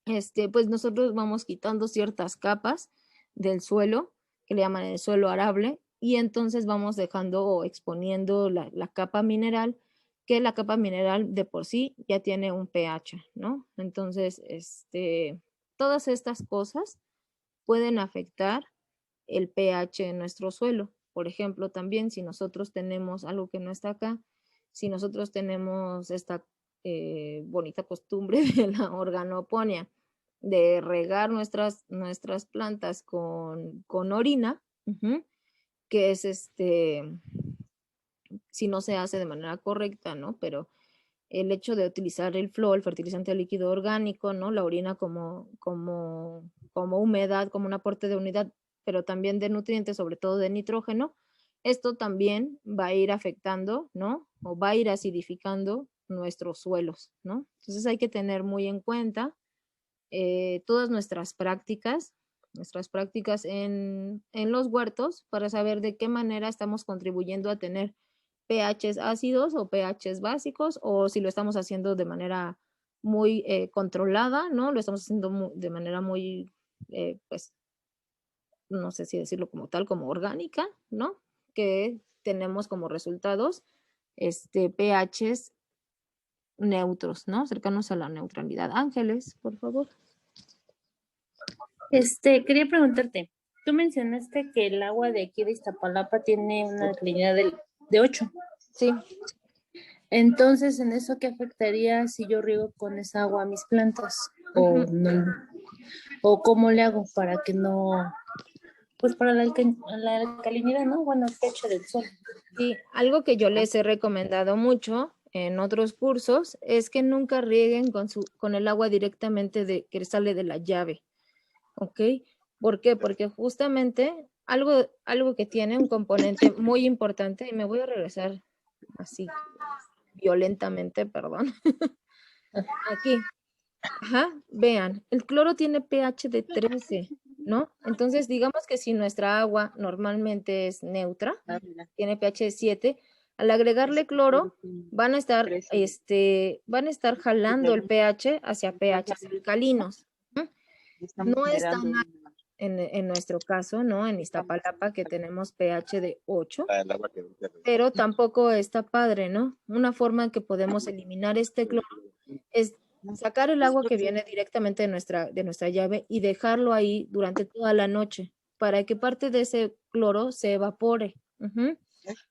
pues nosotros vamos quitando ciertas capas del suelo, que le llaman el suelo arable, y entonces vamos dejando o exponiendo la capa mineral, que la capa mineral de por sí ya tiene un pH, ¿no? Entonces, todas estas cosas pueden afectar el pH en nuestro suelo. Por ejemplo, también si nosotros tenemos algo que no está acá, si nosotros tenemos esta bonita costumbre de la organoponía, de regar nuestras plantas con orina, que es si no se hace de manera correcta, ¿no? Pero el hecho de utilizar el FLO, el fertilizante líquido orgánico, ¿no? La orina como humedad, como un aporte de unidad, pero también de nutrientes, sobre todo de nitrógeno, esto también va a ir afectando, ¿no? O va a ir acidificando nuestros suelos, ¿no? Entonces hay que tener muy en cuenta todas nuestras prácticas en los huertos para saber de qué manera estamos contribuyendo a tener pHs ácidos o pHs básicos, o si lo estamos haciendo de manera muy controlada, ¿no? Lo estamos haciendo de manera muy, pues, no sé si decirlo como tal, como orgánica, ¿no? Que tenemos como resultados pHs neutros, ¿no? Cercanos a la neutralidad. Ángeles, por favor. Quería preguntarte, tú mencionaste que el agua de aquí de Iztapalapa tiene una alcalinidad de 8. Sí. Entonces, ¿en eso qué afectaría si yo riego con esa agua a mis plantas? ¿O no? ¿O cómo le hago para que no, pues para la alcalinidad, ¿no? Bueno, el pH del suelo. Sí, algo que yo les he recomendado mucho en otros cursos es que nunca rieguen con el agua directamente que sale de la llave, ¿ok? ¿Por qué? Porque justamente algo que tiene un componente muy importante, y me voy a regresar así violentamente, perdón. Aquí. Ajá, vean, el cloro tiene pH de 13, ¿no? Entonces, digamos que si nuestra agua normalmente es neutra, tiene pH de 7, Al agregarle cloro, van a estar jalando el pH hacia pHs alcalinos. No es tan mal en nuestro caso, ¿no? En Iztapalapa, que tenemos pH de 8, pero tampoco está padre, ¿no? Una forma en que podemos eliminar este cloro es sacar el agua que viene directamente de nuestra llave y dejarlo ahí durante toda la noche para que parte de ese cloro se evapore.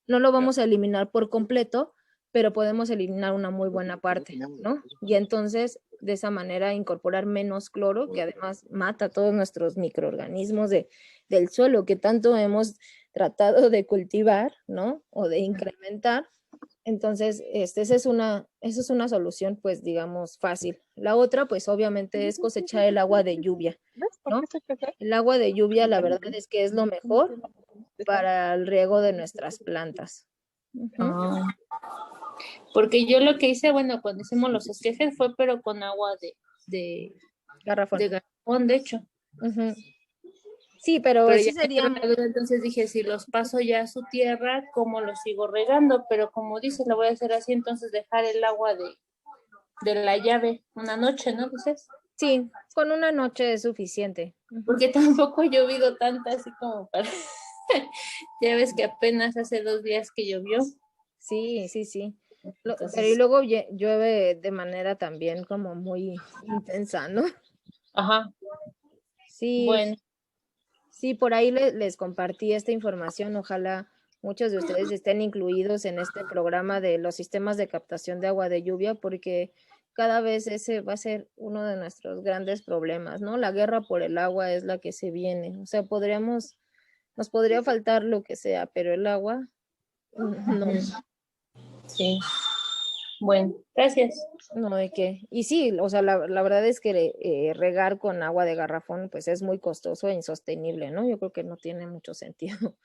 No lo vamos a eliminar por completo, pero podemos eliminar una muy buena parte, ¿no? Y entonces, de esa manera, incorporar menos cloro, que además mata todos nuestros microorganismos del suelo que tanto hemos tratado de cultivar, ¿no? O de incrementar. Entonces, esa es una solución, pues, digamos, fácil. La otra, pues, obviamente, es cosechar el agua de lluvia, ¿no? El agua de lluvia, la verdad es que es lo mejor para el riego de nuestras plantas. Ah, porque yo lo que hice, bueno, cuando hicimos los esquejes fue pero con agua de Garrafón. de garrafón, de hecho. Sí, pero Pero sí ya sería... entonces dije, si los paso ya a su tierra, ¿cómo los sigo regando? Pero como dices, lo voy a hacer así, entonces dejar el agua de la llave una noche, ¿no? Dices. Sí, con una noche es suficiente. Porque tampoco ha llovido tanto así como para... Ya ves que apenas hace 2 días que llovió. Sí. Entonces... Pero y luego llueve de manera también como muy intensa, ¿no? Ajá. Sí. Bueno. Sí, por ahí les compartí esta información. Ojalá muchos de ustedes estén incluidos en este programa de los sistemas de captación de agua de lluvia, porque cada vez ese va a ser uno de nuestros grandes problemas, ¿no? La guerra por el agua es la que se viene. O sea, nos podría faltar lo que sea, pero el agua, no. Sí. Bueno, gracias. No, ¿de qué? Y sí, o sea, la verdad es que regar con agua de garrafón, pues es muy costoso e insostenible, ¿no? Yo creo que no tiene mucho sentido.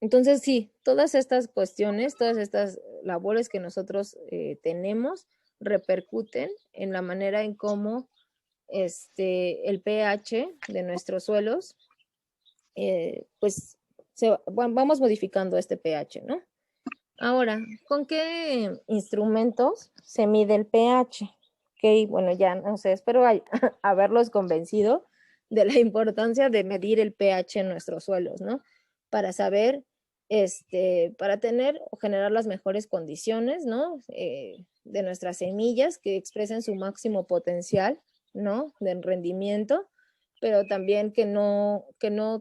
Entonces, sí, todas estas cuestiones, todas estas labores que nosotros tenemos repercuten en la manera en cómo el pH de nuestros suelos, pues vamos modificando este pH, ¿no? Ahora, ¿con qué instrumentos se mide el pH? Ok, bueno, ya no sé, espero haberlos convencido de la importancia de medir el pH en nuestros suelos, ¿no? Para saber, para tener o generar las mejores condiciones, ¿no? De nuestras semillas que expresen su máximo potencial, ¿no? De rendimiento, pero también que no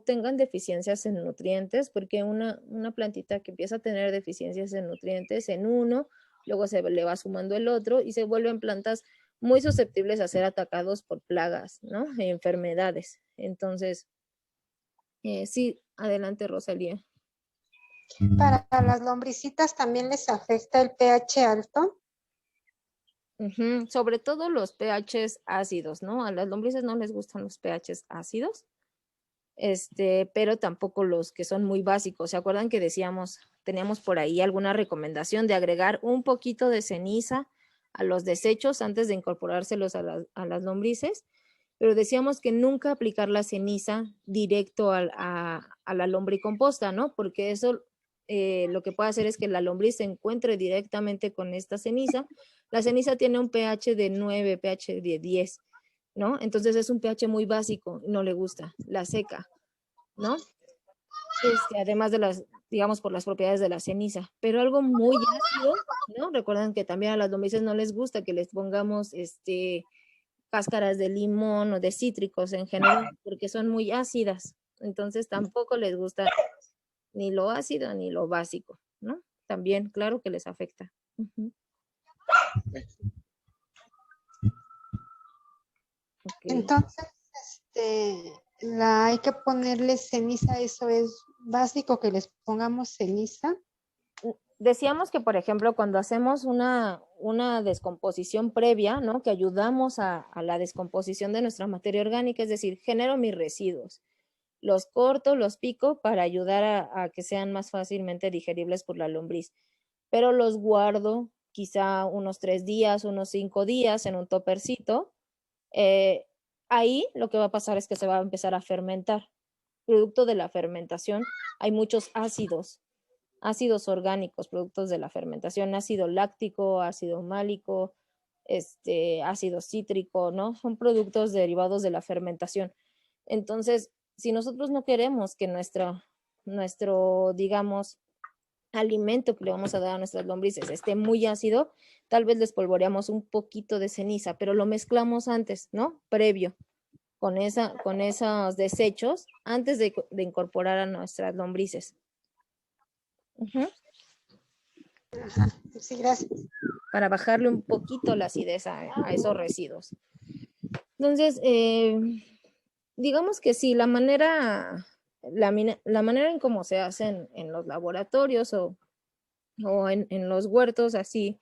tengan deficiencias en nutrientes, porque una plantita que empieza a tener deficiencias en nutrientes en uno, luego se le va sumando el otro y se vuelven plantas muy susceptibles a ser atacados por plagas, ¿no? E enfermedades. Entonces, sí, adelante, Rosalía. Para las lombricitas también les afecta el pH alto. Sobre todo los pHs ácidos, ¿no? A las lombrices no les gustan los pHs ácidos, pero tampoco los que son muy básicos. ¿Se acuerdan que teníamos por ahí alguna recomendación de agregar un poquito de ceniza a los desechos antes de incorporárselos a las lombrices? Pero decíamos que nunca aplicar la ceniza directo a la lombricomposta, ¿no? Porque eso lo que puede hacer es que la lombriz se encuentre directamente con esta ceniza. La ceniza tiene un pH de 9, pH de 10, ¿no? Entonces es un pH muy básico, no le gusta, la seca, ¿no? Además de digamos, por las propiedades de la ceniza, pero algo muy ácido, ¿no? Recuerden que también a las lombrices no les gusta que les pongamos, cáscaras de limón o de cítricos en general, porque son muy ácidas, entonces tampoco les gusta ni lo ácido ni lo básico, ¿no? También, claro que les afecta. Okay. Entonces, hay que ponerle ceniza, eso es básico que les pongamos ceniza. Decíamos que, por ejemplo, cuando hacemos una descomposición previa, ¿no? Que ayudamos a la descomposición de nuestra materia orgánica, es decir, genero mis residuos, los corto, los pico para ayudar a que sean más fácilmente digeribles por la lombriz, pero los guardo quizá unos 3 días, unos 5 días en un topercito. Ahí lo que va a pasar es que se va a empezar a fermentar. Producto de la fermentación hay muchos ácidos ácidos orgánicos, productos de la fermentación, ácido láctico, ácido málico, ácido cítrico, ¿no? Son productos derivados de la fermentación. Entonces, si nosotros no queremos que nuestro, digamos, alimento que le vamos a dar a nuestras lombrices esté muy ácido, tal vez les polvoreamos un poquito de ceniza, pero lo mezclamos antes, ¿no? Previo, con esos desechos, antes de incorporar a nuestras lombrices. Uh-huh. Sí, gracias. Para bajarle un poquito la acidez a esos residuos. Entonces, digamos que sí, la manera en cómo se hacen en los laboratorios o en los huertos así,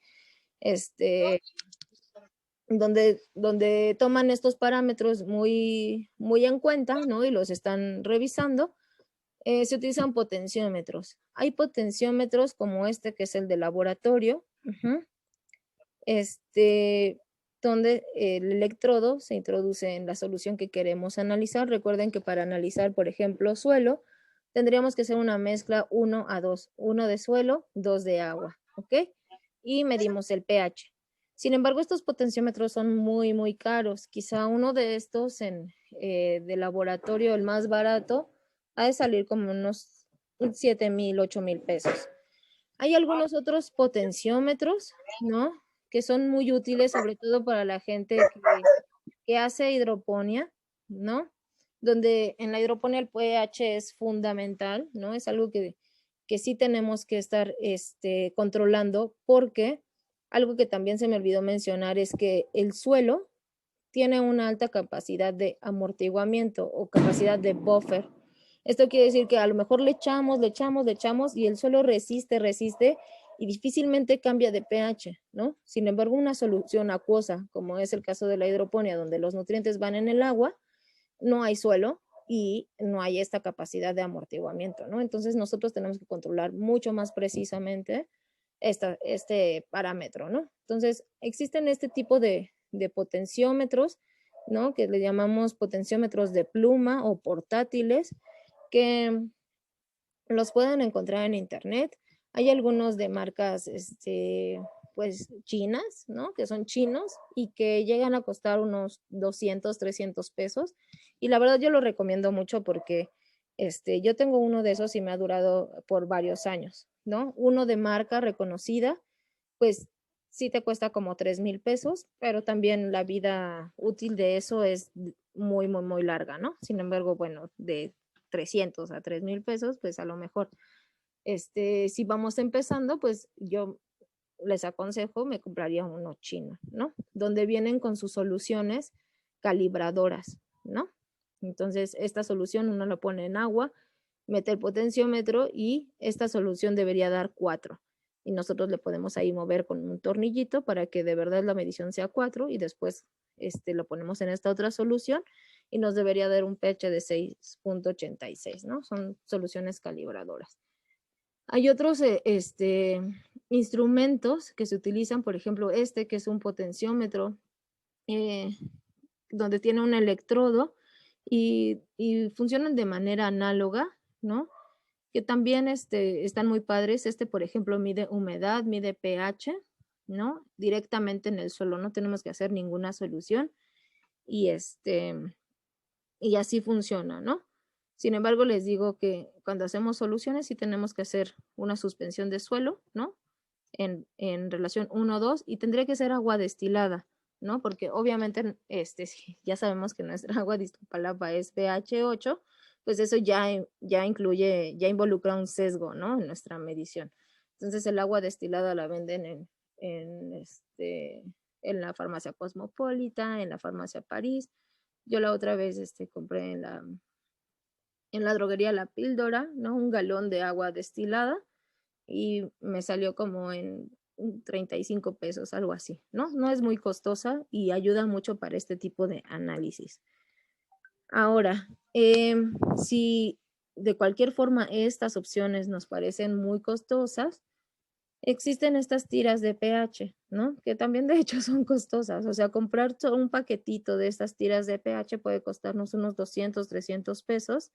donde toman estos parámetros muy, muy en cuenta, ¿no? Y los están revisando, se utilizan potenciómetros. Hay potenciómetros como este, que es el de laboratorio, uh-huh, donde el electrodo se introduce en la solución que queremos analizar. Recuerden que para analizar, por ejemplo, suelo, tendríamos que hacer una mezcla 1:2, 1 de suelo, 2 de agua, ¿ok? Y medimos el pH. Sin embargo, estos potenciómetros son muy, muy caros. Quizá uno de estos de laboratorio, el más barato, ha de salir como unos 7,000, 8,000 pesos. Hay algunos otros potenciómetros, ¿no? Que son muy útiles, sobre todo para la gente que hace hidroponía, ¿no? Donde en la hidroponía el pH es fundamental, ¿no? Es algo que sí tenemos que estar controlando, porque algo que también se me olvidó mencionar es que el suelo tiene una alta capacidad de amortiguamiento o capacidad de buffer. Esto quiere decir que a lo mejor le echamos y el suelo resiste y difícilmente cambia de pH, ¿no? Sin embargo, una solución acuosa, como es el caso de la hidroponía, donde los nutrientes van en el agua, no hay suelo y no hay esta capacidad de amortiguamiento, ¿no? Entonces nosotros tenemos que controlar mucho más precisamente este parámetro, ¿no? Entonces existen este tipo de potenciómetros, ¿no? Que le llamamos potenciómetros de pluma o portátiles, que los pueden encontrar en internet. Hay algunos de marcas, pues chinas, ¿no? Que son chinos y que llegan a costar unos 200, 300 pesos. Y la verdad yo lo recomiendo mucho porque yo tengo uno de esos y me ha durado por varios años, ¿no? Uno de marca reconocida, pues sí te cuesta como 3,000 pesos, pero también la vida útil de eso es muy, muy, muy larga, ¿no? Sin embargo, bueno, de 300 a 3,000 pesos, pues a lo mejor, si vamos empezando, pues yo les aconsejo, me compraría uno chino, ¿no? Donde vienen con sus soluciones calibradoras, ¿no? Entonces, esta solución uno la pone en agua, mete el potenciómetro y esta solución debería dar 4. Y nosotros le podemos ahí mover con un tornillito para que de verdad la medición sea 4 y después lo ponemos en esta otra solución y nos debería dar un pH de 6,86, ¿no? Son soluciones calibradoras. Hay otros instrumentos que se utilizan, por ejemplo, que es un potenciómetro, donde tiene un electrodo y funcionan de manera análoga, ¿no? Que también están muy padres. Por ejemplo, mide humedad, mide pH, ¿no? Directamente en el suelo, no tenemos que hacer ninguna solución y y así funciona, ¿no? Sin embargo, les digo que cuando hacemos soluciones sí tenemos que hacer una suspensión de suelo, ¿no? En relación 1-2 y tendría que ser agua destilada, ¿no? Porque obviamente ya sabemos que nuestra agua de Iztapalapa es pH 8, pues eso ya involucra un sesgo, ¿no? En nuestra medición. Entonces el agua destilada la venden en la farmacia Cosmopolita, en la farmacia París. Yo la otra vez compré en la droguería La Píldora, ¿no? Un galón de agua destilada y me salió como en 35 pesos, algo así, ¿no? No es muy costosa y ayuda mucho para este tipo de análisis. Ahora, si de cualquier forma estas opciones nos parecen muy costosas, existen estas tiras de pH, ¿no? Que también de hecho son costosas. O sea, comprar un paquetito de estas tiras de pH puede costarnos unos 200, 300 pesos,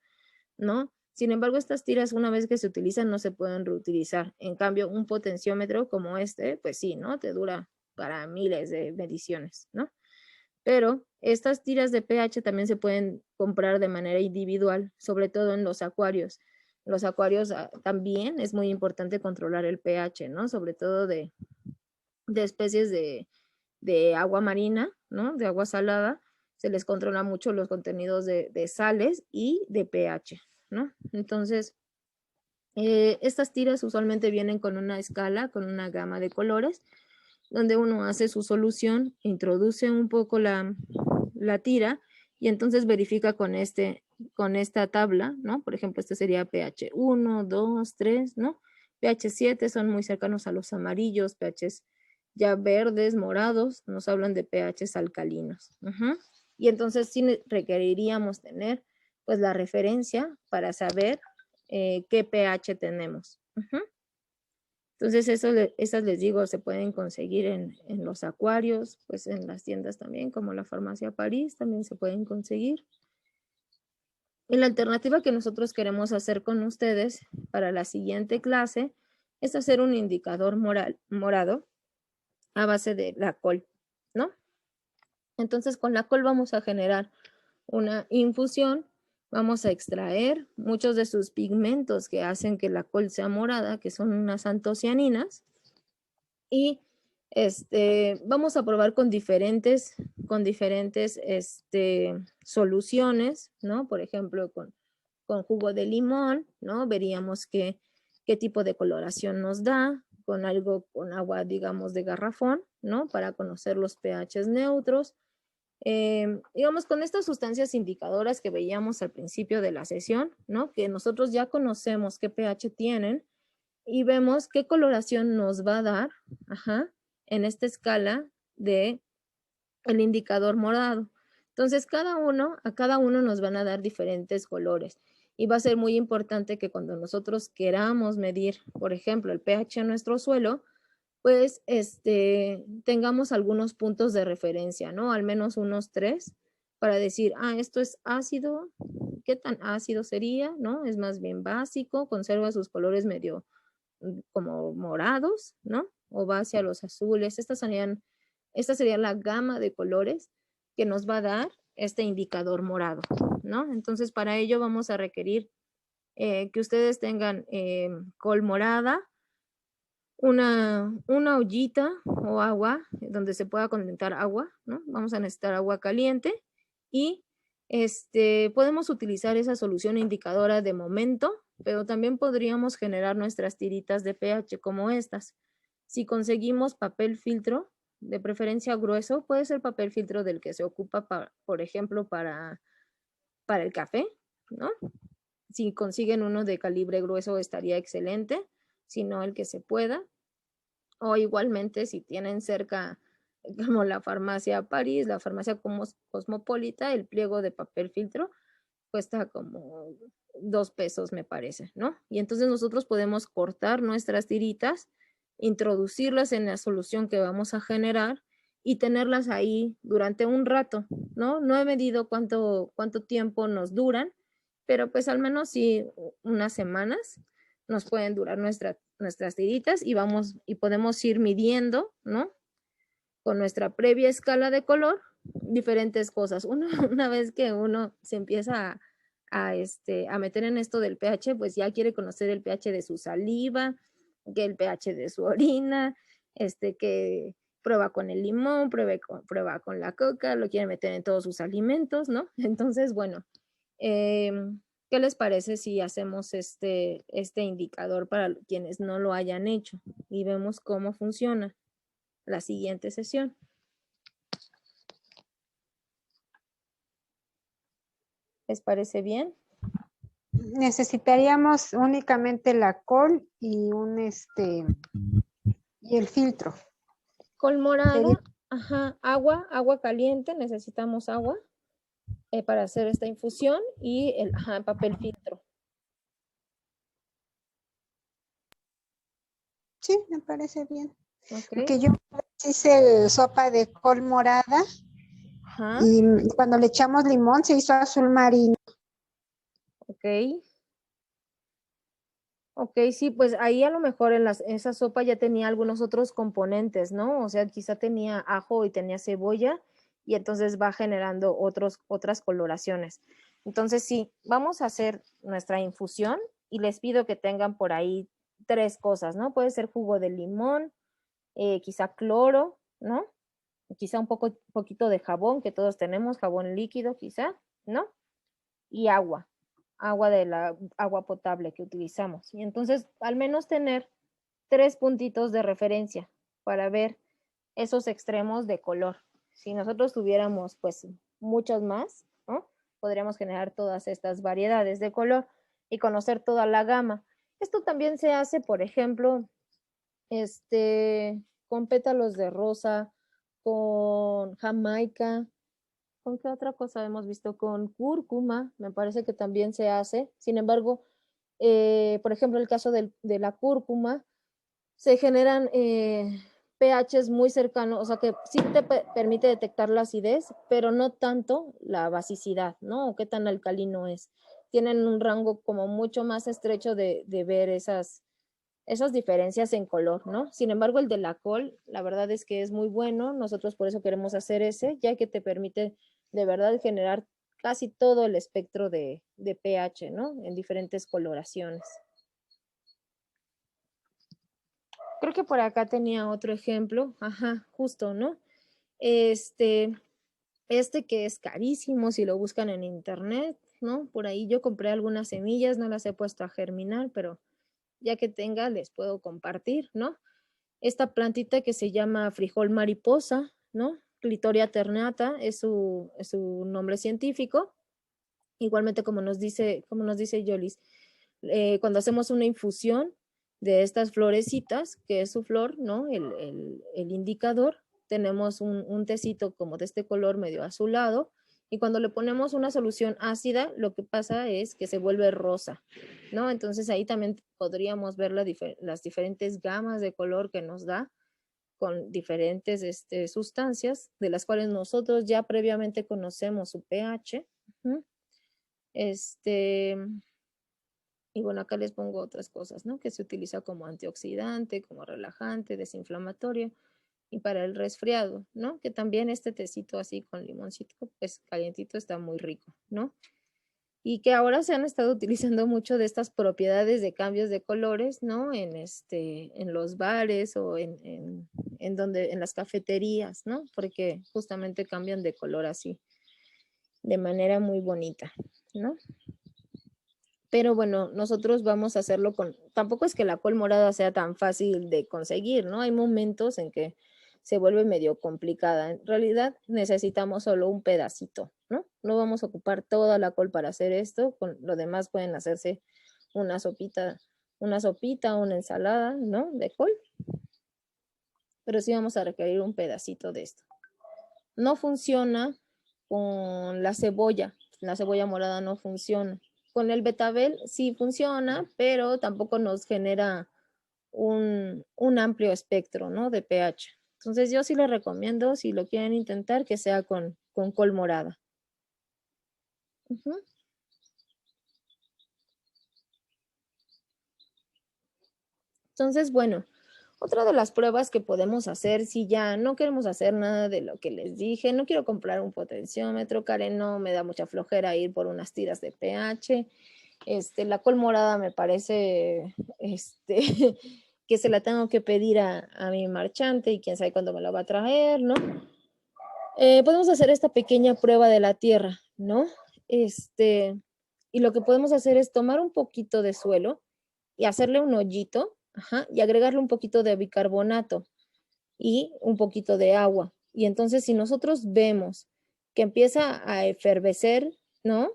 ¿no? Sin embargo, estas tiras, una vez que se utilizan, no se pueden reutilizar. En cambio, un potenciómetro como este, pues sí, ¿no? Te dura para miles de mediciones, ¿no? Pero estas tiras de pH también se pueden comprar de manera individual, sobre todo en los acuarios. Los acuarios también es muy importante controlar el pH, ¿no? Sobre todo de especies de agua marina, ¿no? De agua salada, se les controla mucho los contenidos de sales y de pH, ¿no? Entonces, estas tiras usualmente vienen con una escala, con una gama de colores, donde uno hace su solución, introduce un poco la tira y entonces verifica con esta tabla, ¿no? Por ejemplo, este sería pH 1, 2, 3, ¿no? pH 7 son muy cercanos a los amarillos, pHs ya verdes, morados, nos hablan de pHs alcalinos. Y entonces sí requeriríamos tener pues la referencia para saber qué pH tenemos. Entonces esas les digo, se pueden conseguir en los acuarios, pues en las tiendas también, como la Farmacia París, también se pueden conseguir. Y la alternativa que nosotros queremos hacer con ustedes para la siguiente clase es hacer un indicador morado a base de la col, ¿no? Entonces con la col vamos a generar una infusión, vamos a extraer muchos de sus pigmentos que hacen que la col sea morada, que son unas antocianinas, y vamos a probar con diferentes soluciones, ¿no? Por ejemplo, con jugo de limón, ¿no? Veríamos qué tipo de coloración nos da, con agua, digamos, de garrafón, ¿no? Para conocer los pHs neutros. Digamos, con estas sustancias indicadoras que veíamos al principio de la sesión, ¿no? Que nosotros ya conocemos qué pH tienen y vemos qué coloración nos va a dar, en esta escala de el indicador morado. Entonces, a cada uno nos van a dar diferentes colores y va a ser muy importante que cuando nosotros queramos medir, por ejemplo, el pH en nuestro suelo, pues tengamos algunos puntos de referencia, ¿no? Al menos unos 3 para decir, esto es ácido, ¿qué tan ácido sería? ¿No? Es más bien básico, conserva sus colores medio como morados, ¿no? O va hacia los azules. Esta sería la gama de colores que nos va a dar este indicador morado, ¿no? Entonces, para ello vamos a requerir que ustedes tengan col morada, una ollita o agua donde se pueda contentar agua, ¿no? Vamos a necesitar agua caliente y podemos utilizar esa solución indicadora de momento, pero también podríamos generar nuestras tiritas de pH como estas. Si conseguimos papel filtro, de preferencia grueso, puede ser papel filtro del que se ocupa, por ejemplo, para el café, ¿no? Si consiguen uno de calibre grueso estaría excelente, si no el que se pueda. O igualmente si tienen cerca como la Farmacia París, la Farmacia Cosmopolita, el pliego de papel filtro cuesta como 2 pesos me parece, ¿no? Y entonces nosotros podemos cortar nuestras tiritas, introducirlas en la solución que vamos a generar y tenerlas ahí durante un rato, ¿no? No he medido cuánto tiempo nos duran, pero pues al menos sí unas semanas nos pueden durar nuestras tiritas y podemos ir midiendo, ¿no? Con nuestra previa escala de color, diferentes cosas. Una vez que uno se empieza a meter en esto del pH, pues ya quiere conocer el pH de su saliva, que el pH de su orina, que prueba con el limón, prueba con la coca, lo quiere meter en todos sus alimentos, ¿no? Entonces, bueno, ¿qué les parece si hacemos este indicador para quienes no lo hayan hecho y vemos cómo funciona la siguiente sesión? ¿Les parece bien? Necesitaríamos únicamente la col y y el filtro. Col morada, agua caliente, necesitamos agua para hacer esta infusión y el papel filtro. Sí, me parece bien. Okay. Porque yo hice sopa de col morada y cuando le echamos limón se hizo azul marino. Ok. Ok, sí, pues ahí a lo mejor esa sopa ya tenía algunos otros componentes, ¿no? O sea, quizá tenía ajo y tenía cebolla y entonces va generando otras coloraciones. Entonces sí, vamos a hacer nuestra infusión y les pido que tengan por ahí 3 cosas, ¿no? Puede ser jugo de limón, quizá cloro, ¿no? Quizá poquito de jabón, que todos tenemos, jabón líquido quizá, ¿no? Y agua de la agua potable que utilizamos. Y entonces, al menos tener 3 puntitos de referencia para ver esos extremos de color. Si nosotros tuviéramos, pues, muchos más, ¿no? Podríamos generar todas estas variedades de color y conocer toda la gama. Esto también se hace, por ejemplo, con pétalos de rosa, con jamaica. ¿Con qué otra cosa hemos visto? Con cúrcuma, me parece que también se hace. Sin embargo, por ejemplo, el caso de la cúrcuma, se generan pHs muy cercanos, o sea que sí te permite detectar la acidez, pero no tanto la basicidad, ¿no? O qué tan alcalino es. Tienen un rango como mucho más estrecho de ver esas diferencias en color, ¿no? Sin embargo, el de la col, la verdad es que es muy bueno. Nosotros por eso queremos hacer ese, ya que te permite de verdad generar casi todo el espectro de pH, ¿no? En diferentes coloraciones. Creo que por acá tenía otro ejemplo. Ajá, justo, ¿no? Este que es carísimo si lo buscan en internet, ¿no? Por ahí yo compré algunas semillas, no las he puesto a germinar, pero ya que tenga les puedo compartir, ¿no? Esta plantita que se llama frijol mariposa, ¿no? Clitoria ternata es su nombre científico. Igualmente, como nos dice Yolis, cuando hacemos una infusión de estas florecitas, que es su flor, ¿no? El indicador, tenemos un tecito como de este color medio azulado, y cuando le ponemos una solución ácida, lo que pasa es que se vuelve rosa, ¿no? Entonces ahí también podríamos ver las diferentes gamas de color que nos da con diferentes sustancias, de las cuales nosotros ya previamente conocemos su pH. Uh-huh. Y bueno, acá les pongo otras cosas, ¿no? Que se utiliza como antioxidante, como relajante, desinflamatorio y para el resfriado, ¿no? Que también este tecito así con limoncito, pues calientito está muy rico, ¿no? Y que ahora se han estado utilizando mucho de estas propiedades de cambios de colores, ¿no? En los bares o en las cafeterías, ¿no? Porque justamente cambian de color así, de manera muy bonita, ¿no? Pero bueno, nosotros vamos a hacerlo tampoco es que la col morada sea tan fácil de conseguir, ¿no? Hay momentos en que se vuelve medio complicada. En realidad necesitamos solo un pedacito, ¿no? No vamos a ocupar toda la col para hacer esto, con lo demás pueden hacerse una sopita, una ensalada, ¿no? De col. Pero sí vamos a requerir un pedacito de esto. No funciona con la cebolla morada no funciona. Con el betabel sí funciona, pero tampoco nos genera un amplio espectro, ¿no? De pH. Entonces yo sí les recomiendo, si lo quieren intentar, que sea con col morada. Uh-huh. Entonces, bueno, otra de las pruebas que podemos hacer, si ya no queremos hacer nada de lo que les dije, no quiero comprar un potenciómetro, Karen, no me da mucha flojera ir por unas tiras de pH. La col morada me parece que se la tengo que pedir a mi marchante y quién sabe cuándo me la va a traer, ¿no? Podemos hacer esta pequeña prueba de la tierra, ¿no? Y lo que podemos hacer es tomar un poquito de suelo y hacerle un hoyito, ajá, y agregarle un poquito de bicarbonato y un poquito de agua. Y entonces si nosotros vemos que empieza a efervecer, ¿no?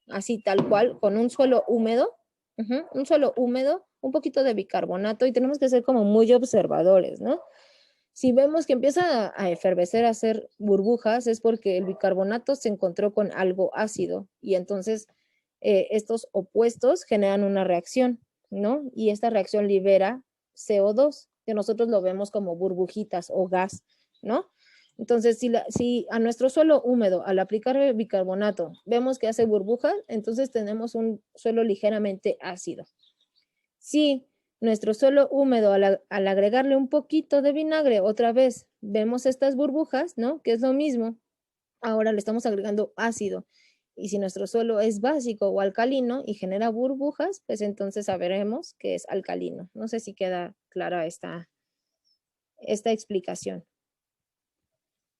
Así tal cual, con un suelo húmedo, un poquito de bicarbonato, y tenemos que ser como muy observadores, ¿no? Si vemos que empieza a efervecer, a hacer burbujas, es porque el bicarbonato se encontró con algo ácido y entonces estos opuestos generan una reacción, ¿no? Y esta reacción libera CO2, que nosotros lo vemos como burbujitas o gas, ¿no? Entonces, si a nuestro suelo húmedo, al aplicar el bicarbonato, vemos que hace burbujas, entonces tenemos un suelo ligeramente ácido. Si nuestro suelo húmedo, al agregarle un poquito de vinagre, otra vez vemos estas burbujas, ¿no? Que es lo mismo. Ahora le estamos agregando ácido. Y si nuestro suelo es básico o alcalino y genera burbujas, pues entonces sabremos que es alcalino. No sé si queda clara esta explicación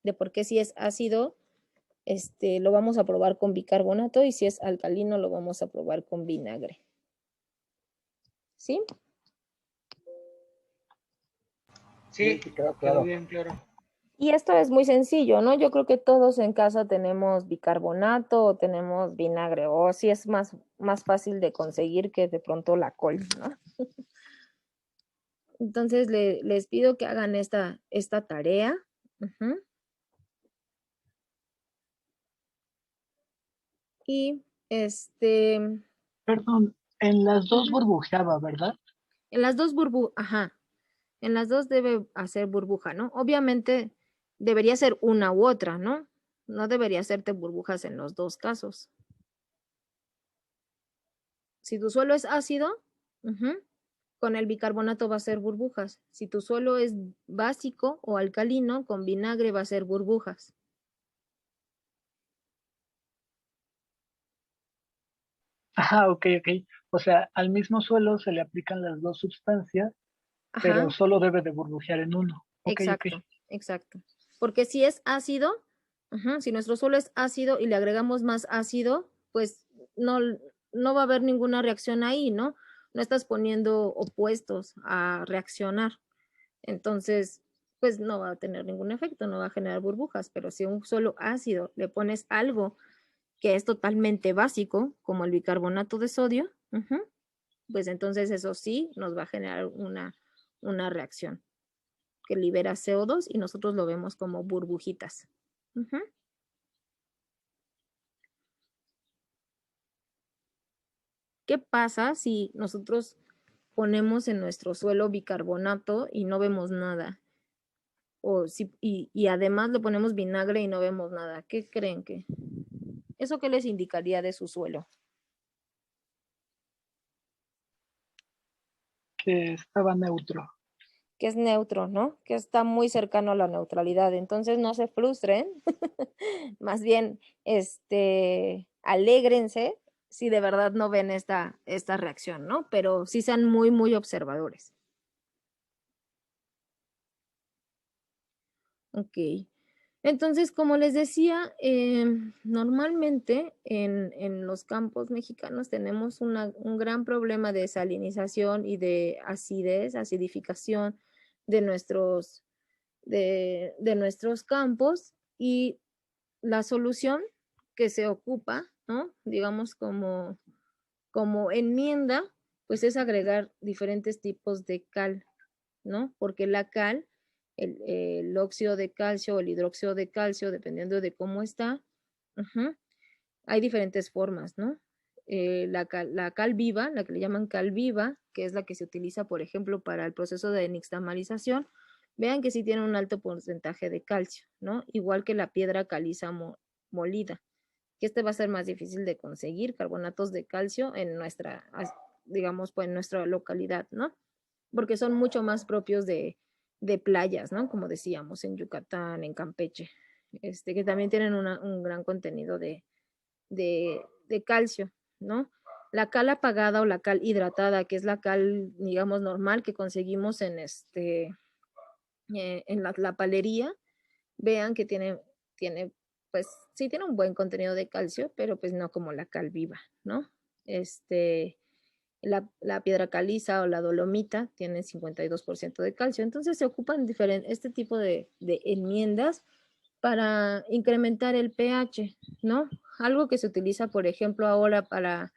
de por qué si es ácido, lo vamos a probar con bicarbonato y si es alcalino lo vamos a probar con vinagre. ¿Sí? Sí, Sí, quedó quedó claro. bien claro. Y esto es muy sencillo, ¿no? Yo creo que todos en casa tenemos bicarbonato o tenemos vinagre, o si es más fácil de conseguir que de pronto la col, ¿no? Entonces les pido que hagan esta tarea. Ujú. Y Perdón, en las dos Ujú. burbujeaba, ¿verdad? En las dos ajá, en las dos debe hacer burbuja, ¿no? Obviamente debería ser una u otra, ¿no? No debería hacerte burbujas en los dos casos. Si tu suelo es ácido, ujú, con el bicarbonato va a ser burbujas. Si tu suelo es básico o alcalino, con vinagre va a ser burbujas. Ajá, ok. O sea, al mismo suelo se le aplican las dos sustancias, pero Ajá, solo debe de burbujear en uno. Ok. exacto. Porque si es ácido, ajá, si nuestro suelo es ácido y le agregamos más ácido, pues no va a haber ninguna reacción ahí, ¿no? No estás poniendo opuestos a reaccionar. Entonces, pues no va a tener ningún efecto, no va a generar burbujas, pero si a un suelo ácido le pones algo que es totalmente básico, como el bicarbonato de sodio, ujú, pues entonces eso sí nos va a generar una reacción que libera CO2 y nosotros lo vemos como burbujitas. Ujú. ¿Qué pasa si nosotros ponemos en nuestro suelo bicarbonato y no vemos nada? Y además le ponemos vinagre y no vemos nada. ¿Qué creen que? ¿Eso qué les indicaría de su suelo? Que estaba neutro. Que es neutro, ¿no? Que está muy cercano a la neutralidad. Entonces no se frustren, más bien, alégrense si de verdad no ven esta reacción, ¿no? Pero sí sean muy observadores. Ok. Entonces, como les decía, normalmente en los campos mexicanos tenemos un gran problema de salinización y de acidez, acidificación de nuestros campos y la solución que se ocupa, ¿no? Digamos como enmienda, pues es agregar diferentes tipos de cal, ¿no? Porque la cal, el óxido de calcio o el hidróxido de calcio, dependiendo de cómo está, ujú, hay diferentes formas, ¿no? La cal viva, la que le llaman cal viva, que es la que se utiliza, por ejemplo, para el proceso de nixtamalización, vean que sí tiene un alto porcentaje de calcio, ¿no? Igual que la piedra caliza molida, que va a ser más difícil de conseguir, carbonatos de calcio en digamos, pues en nuestra localidad, ¿no? Porque son mucho más propios de playas, ¿no? Como decíamos, en Yucatán, en Campeche, que también tienen un gran contenido de calcio, ¿no? La cal apagada o la cal hidratada, que es la cal, digamos, normal que conseguimos en la palería, vean que pues sí tiene un buen contenido de calcio, pero pues no como la cal viva, ¿no? La piedra caliza o la dolomita tiene 52% de calcio. Entonces se ocupan este tipo de enmiendas para incrementar el pH, ¿no? Algo que se utiliza, por ejemplo, ahora para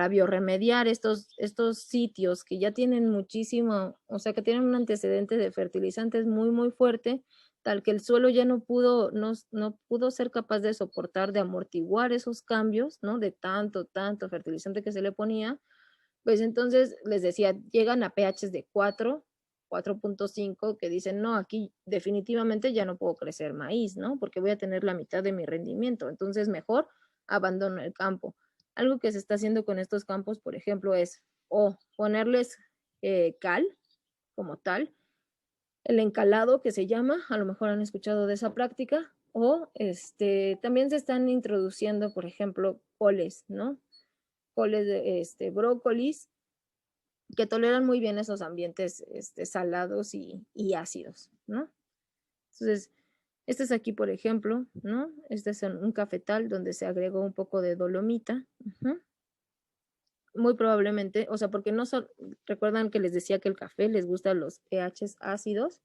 biorremediar estos sitios que ya tienen muchísimo, o sea, que tienen un antecedente de fertilizantes muy fuerte, tal que el suelo ya no pudo ser capaz de soportar, de amortiguar esos cambios, ¿no? De tanto fertilizante que se le ponía, pues entonces les decía, llegan a pHs de 4.5, que dicen, no, aquí definitivamente ya no puedo crecer maíz, ¿no? Porque voy a tener la mitad de mi rendimiento, entonces mejor abandono el campo. Algo que se está haciendo con estos campos, por ejemplo, es o ponerles cal como tal, el encalado que se llama, a lo mejor han escuchado de esa práctica, o también se están introduciendo, por ejemplo, coles, ¿no? Coles de brócolis, que toleran muy bien esos ambientes salados y ácidos, ¿no? Entonces, este es aquí, por ejemplo, ¿no? Este es un cafetal donde se agregó un poco de dolomita. Muy probablemente, o sea, porque no son, recuerdan que les decía que el café les gustan los pHs ácidos.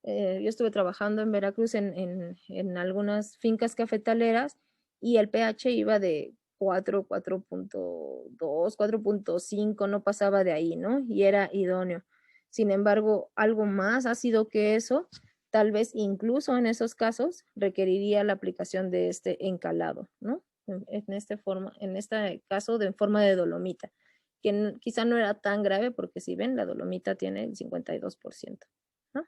Yo estuve trabajando en Veracruz en algunas fincas cafetaleras y el pH iba de 4, 4.2, 4.5, no pasaba de ahí, ¿no? Y era idóneo. Sin embargo, algo más ácido que eso, tal vez incluso en esos casos, requeriría la aplicación de este encalado, ¿no? En este caso de forma de dolomita, que quizá no era tan grave porque si ven, la dolomita tiene el 52%, ¿no?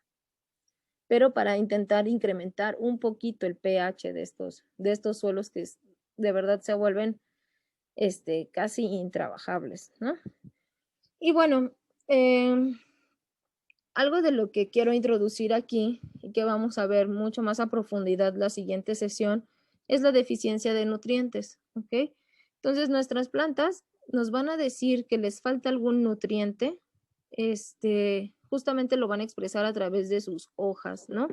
Pero para intentar incrementar un poquito el pH de estos suelos que de verdad se vuelven casi intrabajables, ¿no? Y bueno, algo de lo que quiero introducir aquí y que vamos a ver mucho más a profundidad la siguiente sesión es la deficiencia de nutrientes, ¿ok? Entonces nuestras plantas nos van a decir que les falta algún nutriente, justamente lo van a expresar a través de sus hojas, ¿no?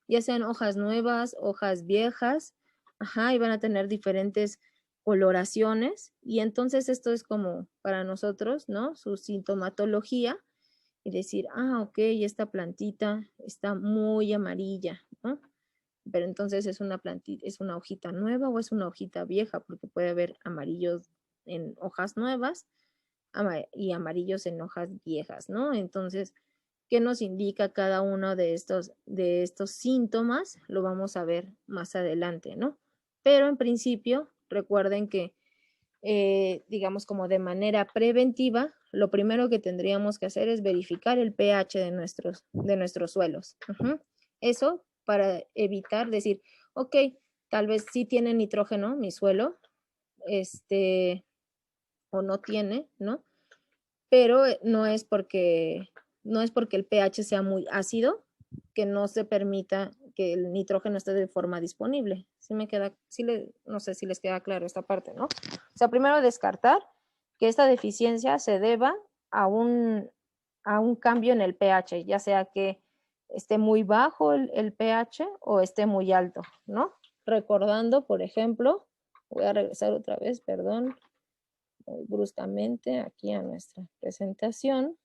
Ya sean hojas nuevas, hojas viejas, y van a tener diferentes coloraciones y entonces esto es como para nosotros, ¿no? Su sintomatología y decir, ok, esta plantita está muy amarilla, ¿no? Pero entonces es una plantita, es una hojita nueva o es una hojita vieja, porque puede haber amarillos en hojas nuevas y amarillos en hojas viejas, ¿no? Entonces, ¿qué nos indica cada uno de estos síntomas? Lo vamos a ver más adelante, ¿no? Pero en principio, recuerden que digamos como de manera preventiva, lo primero que tendríamos que hacer es verificar el pH de nuestros suelos. Eso para evitar decir, ok, tal vez sí tiene nitrógeno mi suelo, o no tiene, ¿no? Pero no es porque el pH sea muy ácido que no se permita que el nitrógeno esté de forma disponible. No sé si les queda claro esta parte, ¿no? O sea, primero descartar que esta deficiencia se deba a un cambio en el pH, ya sea que esté muy bajo el pH o esté muy alto, ¿no? Recordando, por ejemplo, voy a regresar otra vez, perdón, muy bruscamente aquí a nuestra presentación.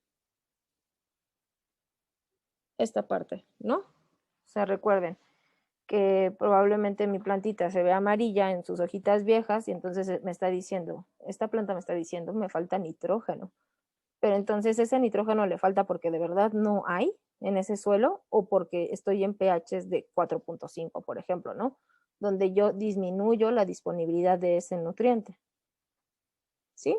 Esta parte, ¿no? O sea, recuerden que probablemente mi plantita se ve amarilla en sus hojitas viejas y entonces me está diciendo, esta planta me está diciendo, me falta nitrógeno. Pero entonces ese nitrógeno le falta porque de verdad no hay en ese suelo o porque estoy en pHs de 4.5, por ejemplo, ¿no? Donde yo disminuyo la disponibilidad de ese nutriente. ¿Sí?